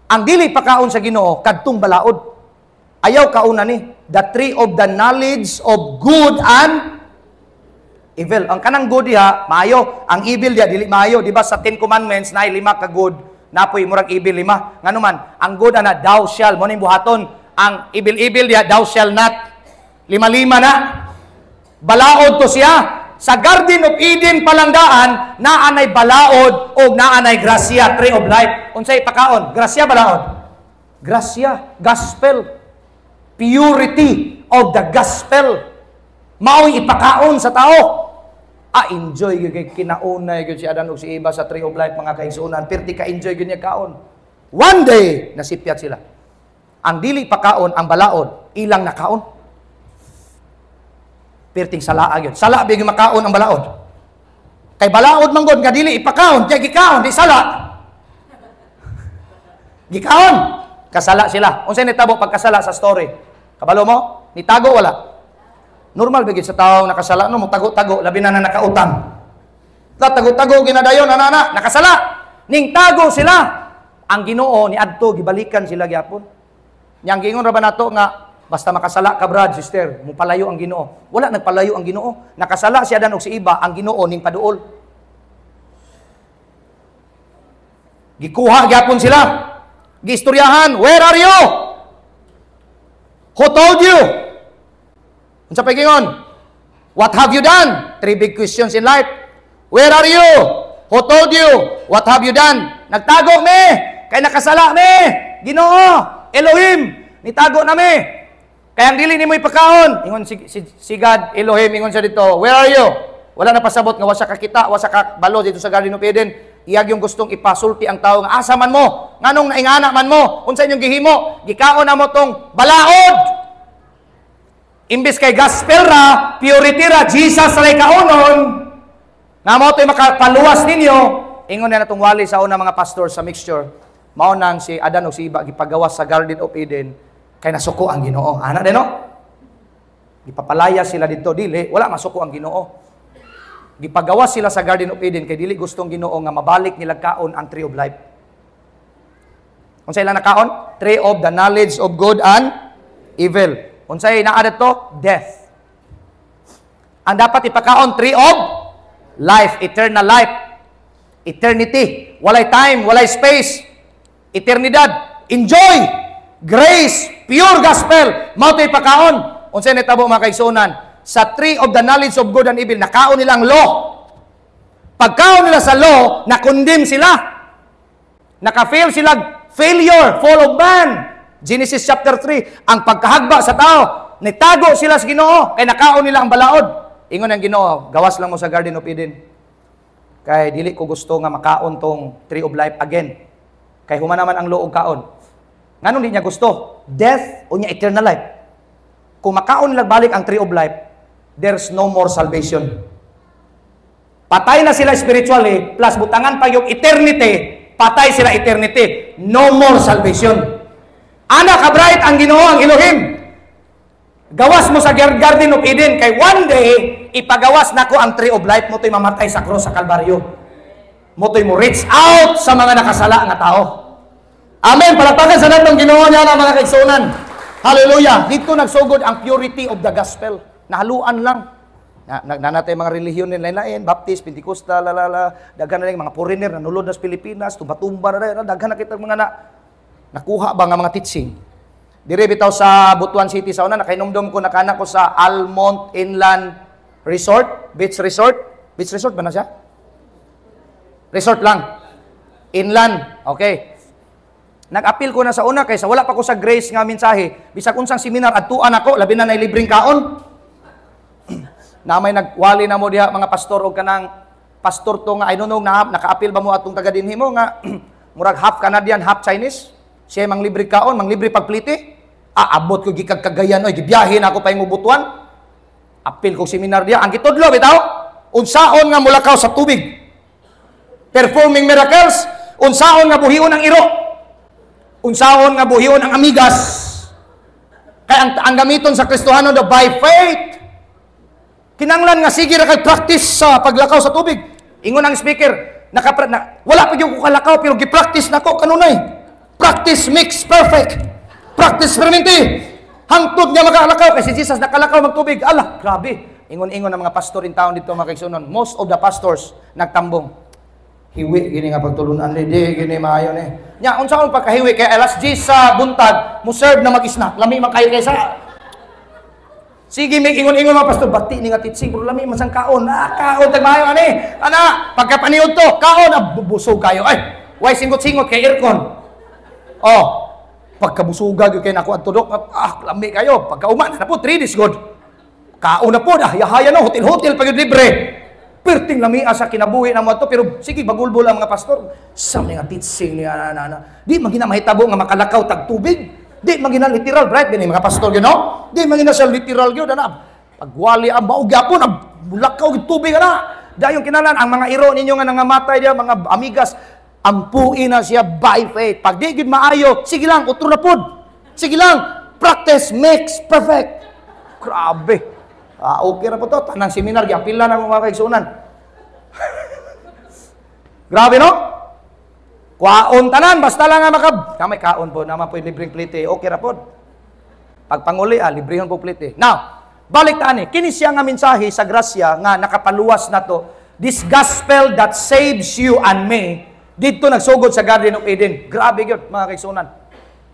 Ang dili pakaon sa Ginoo kadtong balaod. Ayaw kauna ni. the tree of the knowledge of good and evil. Ang kanang good diha, maayo. Ang evil diha, dili maayo. Di ba sa 10 Commandments, na 5 ka good, napoy murag evil 5. Nga naman, ang good ana, thou shall, mo ning buhaton. Ang evil diha, thou shall not. 5 na. Balaod to siya. Sa Garden of Eden palangdaan, naanay balaod o naanay grasya, tree of life. Unsay pakaon? Grasya, balaod? Grasya, gospel. Purity of the gospel. Mao'y ipakaon sa tao. Enjoy yung kinaunay yung si Adan o si Eva sa tree of life, mga kaigsunan. Perti ka-enjoy yung niya kaon. One day, nasipyat sila. Ang dili pakaon, ang balaod, ilang nakaon. Perting salaa yun. Sala bigay makaon ang balaod. Kay balaod manggod nga dili ipakaon, kaya gikaon di sala. Gikaon. Kasala sila. Unsay nitabo pagkasala sa story? Kabalo mo? Nitago wala. Normal bigay sa tao nakasala no mo tago-tago labi na nakautang. Tago-tago ginadayon ana nakasala. Ning tago sila. Ang Ginoo ni adto gibalikan sila gyapon. Yang gingon ra ba nato nga basta makasala ka, brad, sister, mupalayo ang Ginoo. Wala nagpalayo ang Ginoo. Nakasala si Adan ug si Eva, ang Ginoo ning paduol. Gikuha gyapon sila. Giistoryahan, where are you? Who told you? Unsa pa gingon? What have you done? 3 big questions in life. Where are you? Who told you? What have you done? Nagtago me, kay nakasala me. Ginoo, Elohim, nitago na me. Kaya ang dili nimo ipakaon, ingon si God, Elohim, ingon siya dito, where are you? Wala na pasabot nga wasa ka kita, wasa ka balo dito sa Garden of Eden. Iyag yung gustong ipasulti ang tao nga asa man mo, nganong naingana man mo, unsa inyong gihimo, gikaon na mo tong balaod. Imbis kay gospel ra, purity ra, Jesus ra kaunon, nga mo to'y makapaluwas ninyo, ingon na natong wali sa una mga pastor sa mixture, mao nang si Adan o si Eva gipagawas sa Garden of Eden, kay nasuko ang Ginoo. Ana din, no? Gipapalaya sila dito, dili, wala masuko ang Ginoo. Gipagawas sila sa Garden of Eden, kay dili gustong Ginoo nga mabalik nila kaon ang tree of life. Unsay ilang nakaon? Tree of the knowledge of good and evil. Unsay naa dito? Death. Ang dapat ipakaon, tree of life, eternal life. Eternity. Walay time, walay space. Eternidad. Enjoy. Grace, pure gospel, mao to'y pakaon. Unsay nitabo mga kaigsunan? Sa tree of the knowledge of good and evil, nakaon nilang law. Pagkaon nila sa law, nakondemn sila. Naka-fail sila, failure, fall of man. Genesis chapter 3, ang pagkahagba sa tao, nitago sila sa Ginoo, kay nakaon nila ang balaod. Ingon ang Ginoo, gawas lang mo sa Garden of Eden. Kay dili ko gusto nga makaon tong tree of life again. Kay human naman ang law og kaon. Nganong di niya gusto? Death o niya eternal life. Kung makaon nila balik ang tree of life, there's no more salvation. Patay na sila spiritually, plus butangan pa yung eternity, patay sila eternity. No more salvation. Ana ka bright ang Ginoo, ang Elohim. Gawas mo sa Garden of Eden, kay one day, ipagawas nako ang tree of life mo to'y mamatay sa cross sa Kalbaryo. Mo to'y mo reach out sa mga nakasala nga tao. Amen. Palakpakan sa natong Ginoo niya na mga kaigsunan. Hallelujah. Dito nagsugod ang purity of the gospel. Nahaluan lang. Nanatay mga relihiyon nila lain, Baptist, Pentecostal, daghan na lang mga foreigner na nulod na sa Pilipinas, tumba-tumba na daghan na kita mga nakuha ba nga mga teaching. Dire bitaw sa Butuan City sa una, nakainomdom ko, nakanak ko sa Almont Inland Resort, Beach Resort. Beach Resort ba na siya? Resort lang. Inland. Okay. Nag-appeal ko na sa una kaysa wala pa ko sa grace nga mensahe. Bisag unsang seminar adtuan ako, labi na libreng kaon. Na may nagwali na mo diha mga pastor o kanang pastor to nga I don't know naka-appeal ba mo atong taga dinhi mo nga murag half Canadian, half Chinese. Siya mang libre kaon, mang libre pagpliti. Abot ko gikag Cagayan oy, gibiyahe na ako pa ing Butuan. Appeal ko seminar diha. Ang gitudlo bitaw, unsaon nga mulakaw sa tubig. Performing miracles, unsaon nga buhion ang iro. Unsaon nga buhion ang amigas. Kaya ang gamiton sa Kristohano do by faith. Kinanglan nga sige ra kay practice sa paglakaw sa tubig. Ingon ang speaker, wala pa gyud ko kalakaw pero gi-practice nako kanunay. Practice makes perfect. Practice perminti. Hangtod nga makalakaw kasi Jesus nakalakaw magtubig. Ala, grabe. Ingon-ingon ng mga pastor in town dito mga kaigsunon. Most of the pastors nagtambong. Hiwi gini nga pagtulunan ni gini maayo ni. Nya unsa man pagkahiwi kay alas 10 sa buntag, mo serve na mag-snack. Lami man kayo kaysa. Sige, may ingon-ingon mga pastor, bati ni nga titsing, pero lami man sang kaon. Kaon tag maayo ani. Ana, pagkapaniud to, kaon busog kayo. Ay, why singot-singot kay aircon. Oh, pagkabusuga gyud kay nako adtudok, lami kayo. Pagkauman na po 3 days god. Kaon na po, yahaya no, hotel-hotel pag libre. Perting lami sa kinabuhi na mo to, pero sige bagulbol ang mga pastor. Sa mga titsing ni ana. Di magina mahitabo nga makalakaw tag tubig. Di magina literal, right? Bini mga pastor you know? Di magina sa literal gyud ana. Pagwali ang baog gyapon, bulakaw gyud tubig ana. Dayon kinalan ang mga iro ninyo nga nangamatay dia, mga amigas, ampuin na siya by faith. Pag di gyud maayo, sige lang utro na pod. Sige lang, practice makes perfect. Grabe. Okay na po to. Tanang seminar, giapila na mga kaigsunan. Grabe, no? Kwaon tanan, basta lang nga kamay kaon po, naman po yung libreng plite. Okay na po. Pagpanguli, librehon po plite. Now, balik taan kini siya nga mensahe sa grasya nga nakapaluwas na to. This gospel that saves you and me, dito nagsugod sa Garden of Eden. Grabe yun, mga kaigsunan.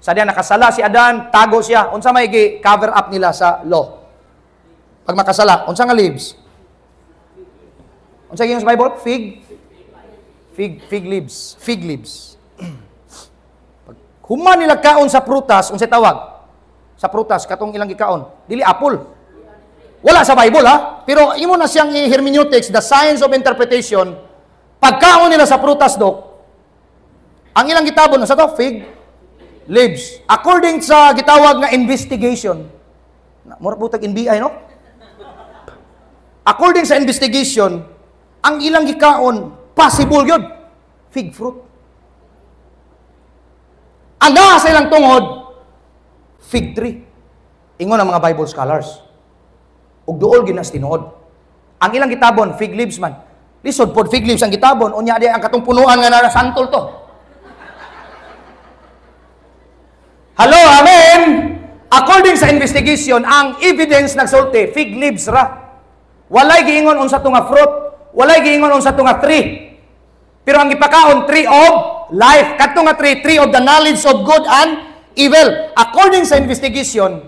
Sa diyan nakasala si Adan, tago siya. Unsa may cover up nila sa law? Pag makasala, unsa nga leaves? Unsa gyud sa Bible? Fig leaves. Fig leaves. Pag human nila kaon sa prutas, unsay tawag? Sa prutas katong ilang gikaon, dili apple. Wala sa Bible ha, pero imo na siyang hermeneutics, the science of interpretation. Pagkaon nila sa prutas dok, ang ilang gitabon sa to fig leaves. According sa gitawag nga investigation. Mura butag NBI no? According sa investigation, ang ilang gikaon, possible yun, fig fruit. Ang sa ilang tungod, fig tree. Ingon ang mga Bible scholars. Ug duol ginas tinuod. Ang ilang gitabon, fig leaves man. Lisod pod fig leaves ang gitabon, unya di ang katong punuan nga na santol to. Hello, amen. According sa investigation, ang evidence nagsulti, fig leaves ra. Walay giingon unsa to nga fruit, walay giingon unsa to nga tree. Pero ang ipakaon tree of life, kadto nga tree of the knowledge of good and evil. According sa investigation,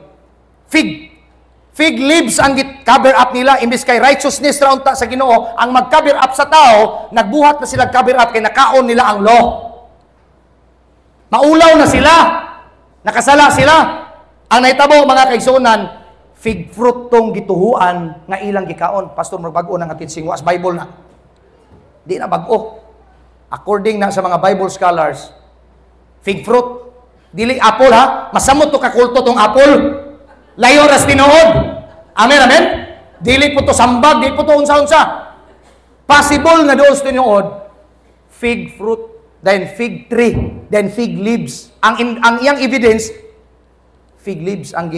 fig leaves ang cover up nila imbis kay righteousness ra unta sa Ginoo, ang mag-cover up sa tao, nagbuhat na sila cover up kay nakaon nila ang law. Maulaw na sila. Nakasala sila. Ang naitabo mga kaigsunan, fig fruit tong gituhuan nga ilang gikaon. Pastor, magbag-o na nga tinsingwas Bible na. Di na bag-o. According na sa mga Bible scholars, fig fruit. Dili apple ha. Masamot to kakulto tong apple. Layo ras tinuod. Amen, amen. Dili po to sambag, dili po to unsa-unsa. Possible nga doon tinuod, fig fruit, then fig tree, then fig leaves. Ang iyang evidence, fig leaves ang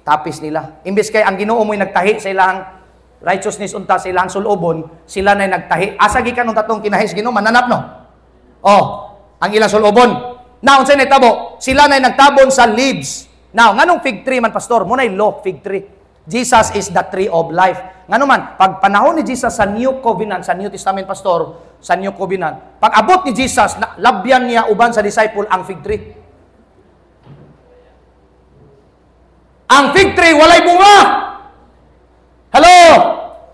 tapis nila. Imbes kay ang Ginoo mo'y nagtahi sa ilang righteousness unta sa ilang sulobon, sila na nagtahi. Asa gikan nung tatong kinahis Ginoo mananap no. Oh, ang ilang sulobon. Now unsay nitabo? Sila na nagtabon sa leaves. Now, nganong fig tree man pastor? Mo nay law fig tree. Jesus is the tree of life. Ngano man, pag panahon ni Jesus sa New Covenant, sa New Testament pastor, sa New Covenant, pag abot ni Jesus, labyan niya uban sa disciple ang fig tree. Ang fig tree, walay bunga. Hello?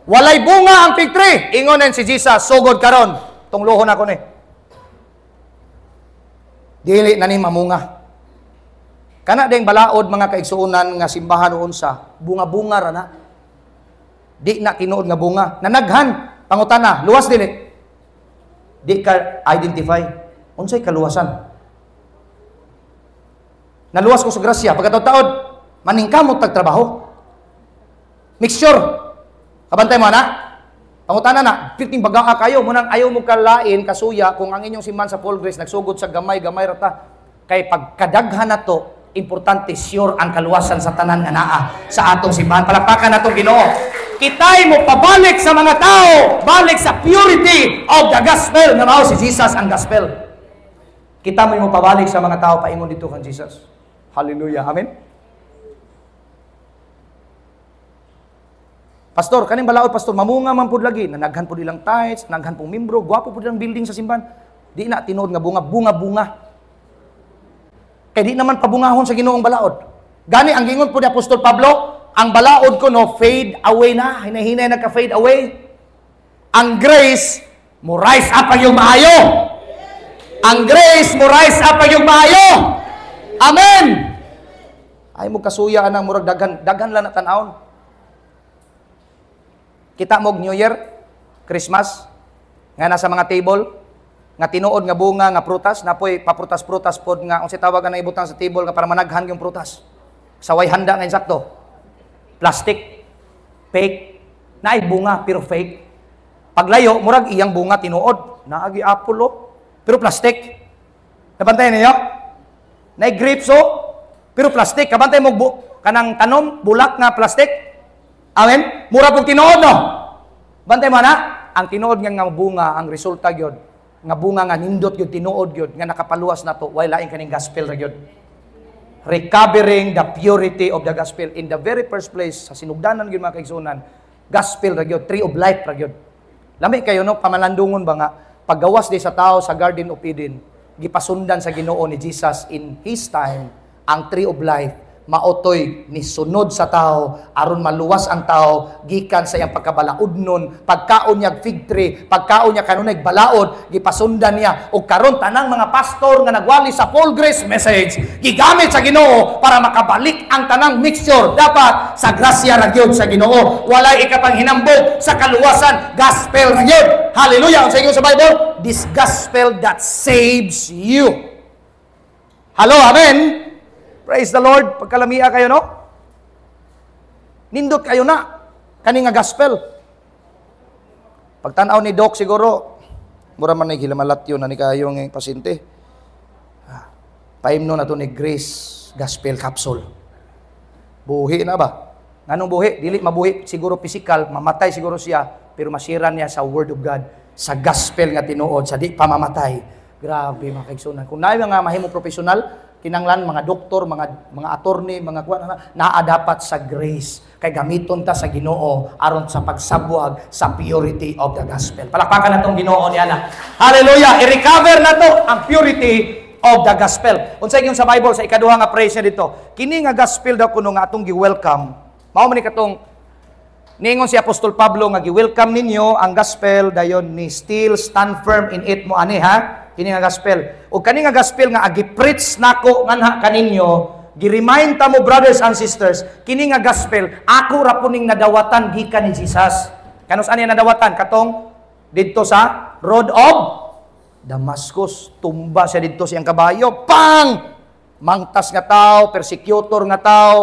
Walay bunga ang fig tree. Ingonen si Jesus, sugod karon. Tunglohon ako ni. Dili na ni mamunga. Kana ding balaod mga kaigsuonan nga simbahan unsa, bunga-bunga ra na. Di na tinuod nga bunga. Nanaghan, pangutana, luwas dili. Di ka identify. Unsay kaluwasan? Naluwas ko sa grasya, pagkataon-taon, maningkamot tagtrabaho. Mixture. Kabantay mo na? Pangutana na, piting bagaa kayo, munang ayaw mo kalain, kasuya, kung ang inyong simbahan sa Full Grace, nagsugod sa gamay-gamay rata. Kay pagkadaghan na to, importante, sure ang kaluwasan sa tanan nga naa sa atong simbahan. Palakpakan natong Ginoo. Kitay mo pabalik sa mga tao, balik sa purity of the gospel, nga mao si Jesus ang gospel. Kita mo pabalik sa mga tao, paingon dito kang Jesus. Hallelujah. Amen. Pastor, kaning balaod pastor, mamunga man pud lagi, nanaghan pud ilang tithes, nanaghan pong membro, gwapo pud ilang building sa simbahan. Di na tinuod nga bunga. Kay di naman pabungahon sa Ginoong balaod. Gani ang gingon po ni Apostol Pablo, ang balaod ko no fade away na, hinahinay nagka-fade away. Ang grace mo rise up ang yung maayo. Ang grace mo rise up ang yung maayo. Amen. Ay mo kasuya anang murag daghan lang na tan-awon. Kita mo New Year, Christmas, nga nasa mga table, nga tinuod nga bunga nga prutas, napoy paprutas-prutas pod nga unsay tawag na ibutang sa table nga para managhan yung prutas. Saway handa nga insakto. Plastic, fake, naay bunga pero fake. Paglayo, murag iyang bunga tinuod, naagi apple pero plastic. Nabantayan niyo? Naay grapes pero plastic. Kabantay mo kanang tanom, bulak nga plastic. Amen? Mura pong tinuod, no? Bantay mo na, ang tinuod nga bunga, ang resulta gyud nga bunga nga nindot gyud tinuod gyud nga nakapaluwas na to, wala laing kaning gospel ra gyud. Recovering the purity of the gospel in the very first place sa sinugdanan gyud mga kaigsunan, gospel ra gyud, tree of life ra gyud. Lami kayo no, pamalandungon ba nga paggawas di sa tao sa Garden of Eden, gipasundan sa Ginoo ni Jesus in his time ang tree of life maotoy ni sunod sa tao aron maluwas ang tao gikan sa iyang pagkabalaodnon, pagkaon niya fig tree, pagkaon niya kanunay balaod, gipasundan niya ug karon tanang mga pastor nga nagwali sa full grace message gigamit sa Ginoo para makabalik ang tanang mixture dapat sa grasya ra gyud sa Ginoo, walay ikapang hinambog sa kaluwasan, gospel ra gyud. Hallelujah. Ang sa Bible, this gospel that saves you. Hello, amen. Praise the Lord. Pagkalamia kayo, no? Nindot kayo na. Kani nga gospel. Pagtanaw ni Doc siguro, mura man nagilamalat yun na ni kayo ng pasyente. Paimno na to ni Grace Gospel Capsule. Buhi na ba? Anong buhi? Dili mabuhi. Siguro physical, mamatay siguro siya, pero masira niya sa Word of God, sa gospel nga tinuod, sa di pamamatay. Grabe mga kaigsunan. Kung naay nga mahimo professional, kinanglan mga doktor, mga attorney, mga kuan naa dapat sa grace kay gamiton ta sa Ginoo aron sa pagsabwag sa purity of the gospel. Palakpakan natong Ginoo niya na. Hallelujah! I-recover na to ang purity of the gospel. Unsay ingon sa Bible sa ikaduha nga praise niya dito. Kini nga gospel daw kuno nga atong gi-welcome. Mao man ni katong niingon si Apostol Pablo nga gi-welcome ninyo ang gospel dayon ni still stand firm in it mo ani ha. Kini nga gospel. O kani nga gospel nga agi-preach nako nganha kaninyo, gi-remind ta mo brothers and sisters, kini nga gospel ako ra puning nadawatan gikan ni Jesus. Kanos ani nadawatan katong didto sa road of Damascus. Tumba siya didto siyang kabayo, pang mangtas nga tao, persecutor nga tao,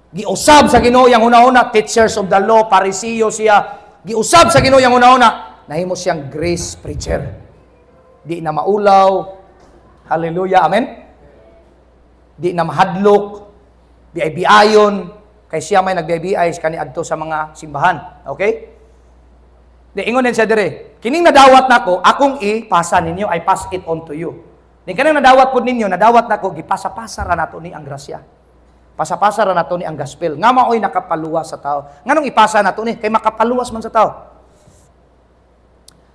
giusab sa Ginoo yang una-una, teachers of the law, Pariseo siya, giusab sa Ginoo yang una-una, nahimo siyang grace preacher. Di na maulaw. Hallelujah. Amen. Di na mahadlok. Biay-biayon. Kay siya may nagbiay-biay kani adto sa mga simbahan. Okay? Di ingon din siya dire. Kining nadawat nako, akong ipasa ninyo, I pass it on to you. Ning kanang nadawat pud ninyo, nadawat nako, gipasa-pasa ra nato ni ang grasya. Pasa-pasa ra nato ni ang gospel. Nga maoy nakapaluwas sa tao. Nganong ipasa nato ni kay makapaluwas man sa tao.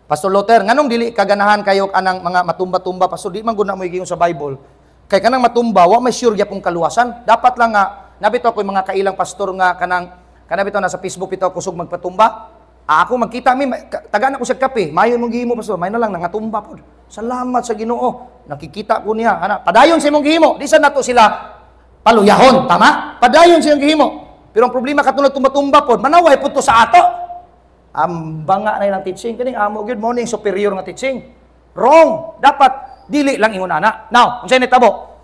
Pastor Luther, nganong dili kaganahan kayo anang mga matumba-tumba, pastor, di man gud na mo giingon sa Bible. Kay kanang matumba, wa may sure gyapong kaluwasan. Dapat lang nga nabito ko mga kailang pastor nga kanang bitaw na sa Facebook bitaw kusog magpatumba. Ako magkita mi taga na ko sa kape. Mayon mong gihimo pastor, may na lang nangatumba pod. Salamat sa Ginoo. Nakikita ko niya ana. Padayon sa imong gihimo. Di sa nato sila paluyahon, tama? Padayon sa imong gihimo. Pero ang problema katulad tumba-tumba pod, manaway pud to sa ato. Banga na ilang teaching. Kaning amo, good morning, superior nga teaching. Wrong. Dapat, dili lang ingon ana. Now, unsay nitabo?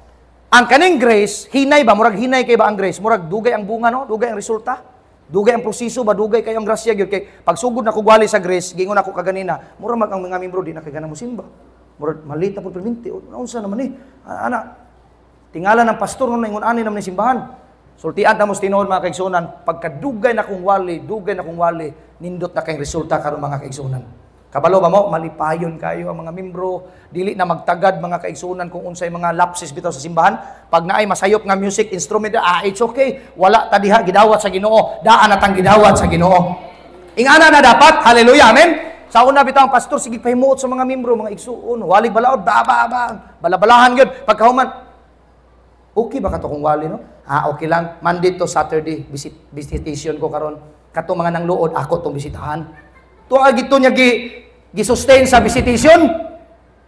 Ang kaning grace, hinay ba? Murag hinay kay ba ang grace? Murag dugay ang bunga, no? Dugay ang resulta. Dugay ang proseso ba? Dugay kay ang grasya. Kay pagsugod na kugwali sa grace, gingon ako kaganina, murag ang mga membro, di na kay ganang musimba. Murag malita po perminti. Unsa naman ni? Ana, tingala ng pastor, nung ingon ani naman ni simbahan. Sultian ta mo tinuod mga kaigsunan, pagkadugay na kung wali, nindot na kayong resulta karon mga kaigsunan. Kabalo ba mo, malipayon kayo ang mga membro, dili na magtagad mga kaigsunan kung unsay mga lapses bitaw sa simbahan. Pag naay masayop nga music instrument, it's okay. Wala ta diha gidawat sa Ginoo, daan natang gidawat sa Ginoo. Ingana na dapat, hallelujah, amen? Sa una bitang pastor, sige pahimuot sa mga membro, mga igsuon, walig balaod, balabalahan yun. Pagkahuman, okay ba kato kung wali, no? Okay lang, Monday to Saturday, visitation ko karon. Kato mga nangluod, ako tong bisitahan. Tuwa gito niya gi-sustain sa visitation.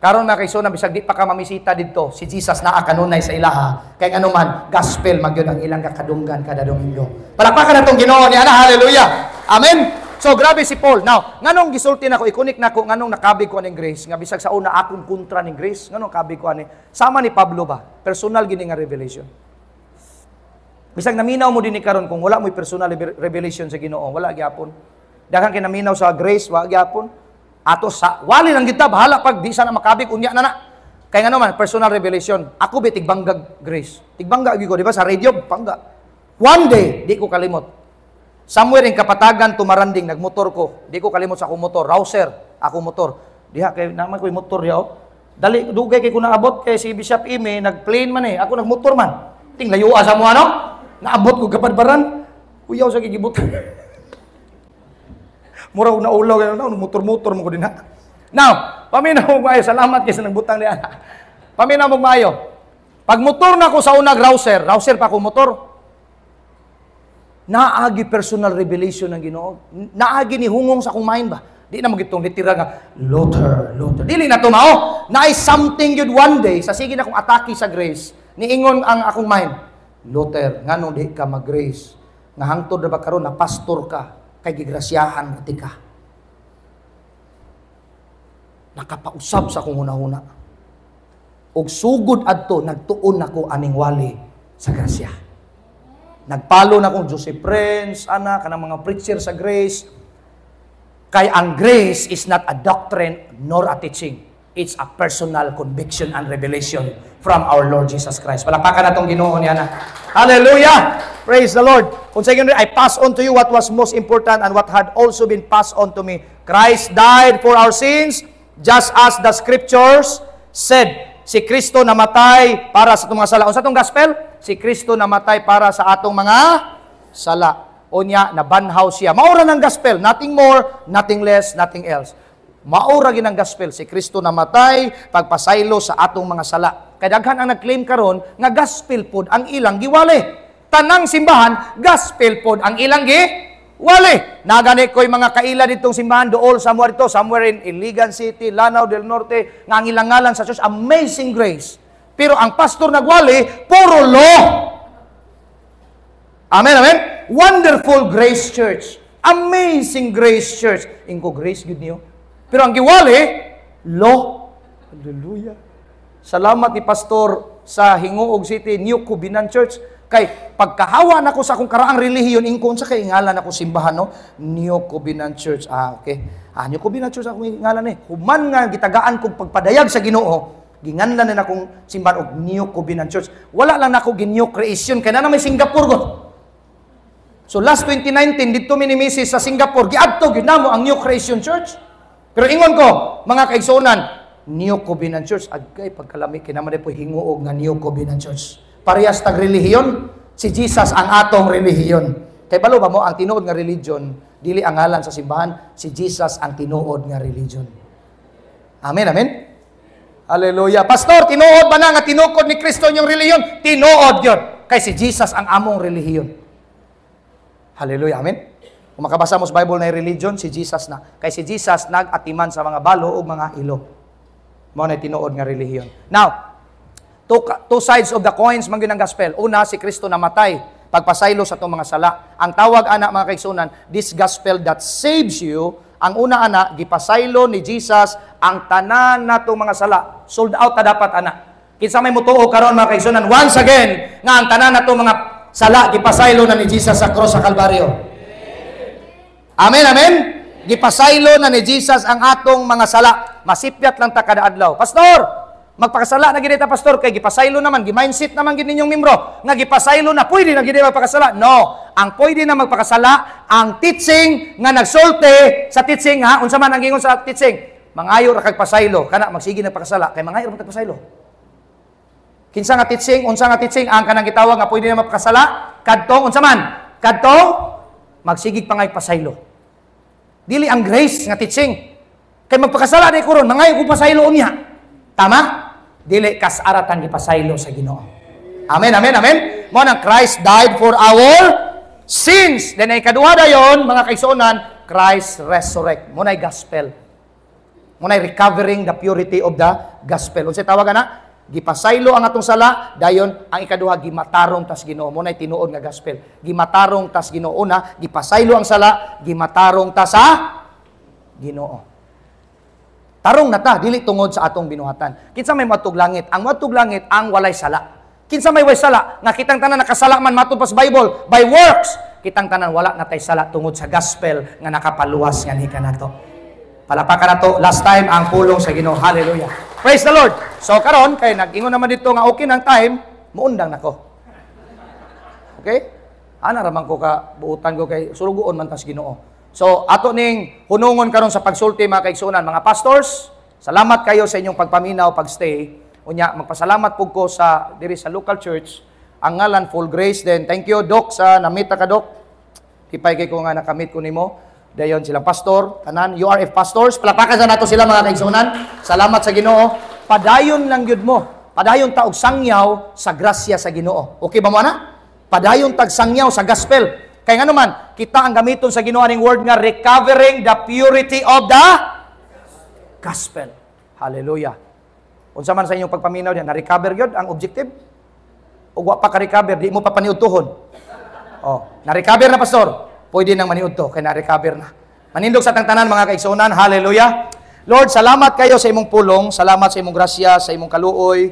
Karon na kay so na bisag di pa ka mamisita didto, si Jesus naa kanunay sa ilaha. Kay ano man, gospel magyud ang ilang kakadunggan kada Domingo. Palakpakan natong Ginoo niya na, hallelujah. Amen. So grabe si Paul. Now, nganong gisulti nako, ikunik nako nganong nakabig ko aning grace nga bisag sa una akong kontra ning grace, nganong kabig ko ani? Sama ni Pablo ba? Personal gini nga revelation. Bisag naminaw mo din ni karon kung wala mo'y personal revelation sa Ginoo, wala gyapon. Daghang kay naminaw sa grace, wala gyapon. Ato sa wali lang kita bahala pag di sana makabig unya na. Kay ngano man personal revelation. Ako tigbangga grace. Tigbangga gyud ko di ba sa radio bangga. One day di ko kalimot. Somewhere in Kapatagan tumaranding nagmotor ko. Di ko kalimot sa akong motor, Rouser, ako motor. Diha kay naman ko motor diha. Dali dugay kay ko naabot kay si Bishop Ime nagplane man ako nagmotor man. Ting layo sa mo ano? Naabot ko kapadbaran. Kuyaw sa gigibot. Mura na ulaw ganun, motor-motor mo ko din ha. Now, paminaw mo maayo, salamat kasi nagbutang niya. Paminaw mo maayo. Pag motor na ko sa unag Rouser pa ko motor. Naagi personal revelation ng Ginoo. Naagi ni hungong sa akong mind ba? Di na magitong litira nga, Luther. Dili na tumao. Na is something yun one day, sa sige na kong atake sa grace, niingon ang akong mind, Luther, nganong di ka mag-grace? Nga hangtod na ba karon na pastor ka? Kay gigrasyahan pati ka. Nakapausab sa akong hunahuna. Og sugod adto nagtuon ako aning wali sa grasya. Nagpalo na akong Joseph Prince, kanang mga preacher sa grace. Kay ang grace is not a doctrine nor a teaching. It's a personal conviction and revelation from our Lord Jesus Christ. Palakpakan natong Ginoo niya na. Hallelujah! Praise the Lord. Kung sa inyo, I pass on to you what was most important and what had also been passed on to me. Christ died for our sins, just as the scriptures said. Si Kristo namatay para sa atong mga sala. O sa atong gospel, si Kristo namatay para sa atong mga sala. O niya, nabanhaw siya. Maura ng gospel. Nothing more, nothing less, nothing else. Maura ginang gospel. Si Kristo namatay, pagpasaylo sa atong mga sala. Kaya daghan ang nag-claim karon nga gospel pod ang ilang giwali. Tanang simbahan, gospel pod ang ilang giwali. Nagani ko'y mga kaila ditong simbahan dool somewhere in Iligan City, Lanao del Norte, nga ang ilang ngalan sa church, Amazing Grace. Pero ang pastor nagwali, puro law. Amen, amen? Wonderful Grace Church. Amazing Grace Church. Ingko grace, good niyo. Pero ang giwali, law. Hallelujah. Salamat ni Pastor sa Hinguog City, New Covenant Church. Kay pagkahawa na ko sa akong karaang relihiyon, ingkon sa kay ngalan ako simbahan, no? New Covenant Church. Okay. New Covenant Church akong ngalan Human nga gitagaan kong pagpadayag sa Ginoo, ginganlan na akong simbahan og New Covenant Church. Wala lang na ako New Creation kay na may Singapore go. So last 2019 dito minimisi sa Singapore, giadto gyud namo ang New Creation Church. Pero ingon ko, mga kaigsunan, New Covenant Church agay pagkalami kinaman po hinguog nga New Covenant Church. Parehas tag relihiyon, si Jesus ang atong relihiyon. Kay balo ba mo ang tinuod nga religion, dili ang ngalan sa simbahan, si Jesus ang tinuod nga religion. Amen, amen. Hallelujah. Pastor, tinuod ba na nga tinukod ni Kristo yung relihiyon? Tinuod yun. Kay si Jesus ang among relihiyon. Hallelujah, amen. Kung makabasa mo sa Bible na religion, si Jesus na. Kay si Jesus nag-atiman sa mga balo o mga ilog. Mao na tinuod nga relihiyon. Now, two sides of the coins man gyud ang gospel. Una, si Kristo namatay pagpasaylo sa atong mga sala. Ang tawag ana mga kaigsunan, this gospel that saves you, ang una ana gipasaylo ni Jesus ang tanan natong mga sala. Sold out ta dapat ana. Kinsa may mutuo karon mga kaigsunan, once again nga ang tanan natong mga sala gipasaylo na ni Jesus sa cross sa Kalbaryo. Amen, amen. Gipasaylo na ni Jesus ang atong mga sala. Masipyat lang ta kada adlaw. Pastor, magpakasala na gid ta pastor kay gipasaylo naman, gi-mindset naman gid ninyong membro nga gipasaylo na pwede na gid magpakasala. No, ang pwede na magpakasala ang teaching nga nagsulti sa teaching ha. Unsa man ang gingon sa teaching? Mangayo ra kag pasaylo kana magsige nagpakasala kay mangayo ra mo pasaylo. Kinsa nga teaching? Unsa nga teaching ang kanang gitawag nga pwede na magpakasala? Kadtong unsa man? Kadtong magsigig pangay pasaylo. Dili ang grace nga teaching. Kay magpakasala di ko ron, nangayo ko pasaylo niya. Tama? Dili kasaratan gipasaylo sa Ginoo. Amen, amen, amen. Mo nang Christ died for our sins. Then ay kaduha dayon, mga kaigsuonan, Christ resurrect. Mo nay gospel. Mo nay recovering the purity of the gospel. Unsay tawagan na? Gipasaylo ang atong sala, dayon ang ikaduha gimatarong tas Ginoo. Mo nay tinuod nga gospel. Gimatarong tas Ginoo. Una, gipasaylo ang sala, gimatarong tas sa Ginoo. Tarong na ta, dili tungod sa atong binuhatan. Kinsa may matug langit? Ang matug langit ang walay sala. Kinsa may way sala? Nga kitang tanan nakasala man matug pa sa Bible by works. Kitang tanan wala na tay sala tungod sa gospel nga nakapaluwas nga ni kanato. Palapakan nato last time ang pulong sa Ginoo. Hallelujah. Praise the Lord. So karon kay nag-ingon naman dito nga okay nang time, muundang nako. Okay? Ana raman ko ka buutan ko kay sulugoon man tas Ginoo. So, ato ning hunungon karon sa pagsulti mga kaigsuonan, mga pastors, salamat kayo sa inyong pagpaminaw, pagstay. Unya, magpasalamat pug ko sa diri sa local church, ang ngalan Full Grace. Then, thank you, Doc, sa namit ka, Doc. Tipay kay ko nga nakamit ko nimo. Dayon silang pastor, tanan, URF pastors. Palapakan sa nato sila mga kaigsuonan. Salamat sa Ginoo. Padayon lang gyud mo. Padayon ta og sangyaw sa grasya sa Ginoo. Okay ba mo na? Padayon tag sangyaw sa gospel. Kaya nga naman, kita ang gamiton sa Ginoo ning word nga recovering the purity of the gospel. Hallelujah. Unsa man sa inyong pagpaminaw diyan, na-recover gyud ang objective? O wa pa ka-recover, di mo pa paniudtohon. Oh, na-recover na pastor. Pwede nang maniudto kay na-recover na. Manindog sa tangtanan mga kaigsuonan. Hallelujah. Lord, salamat kayo sa imong pulong, salamat sa imong grasya, sa imong kaluoy.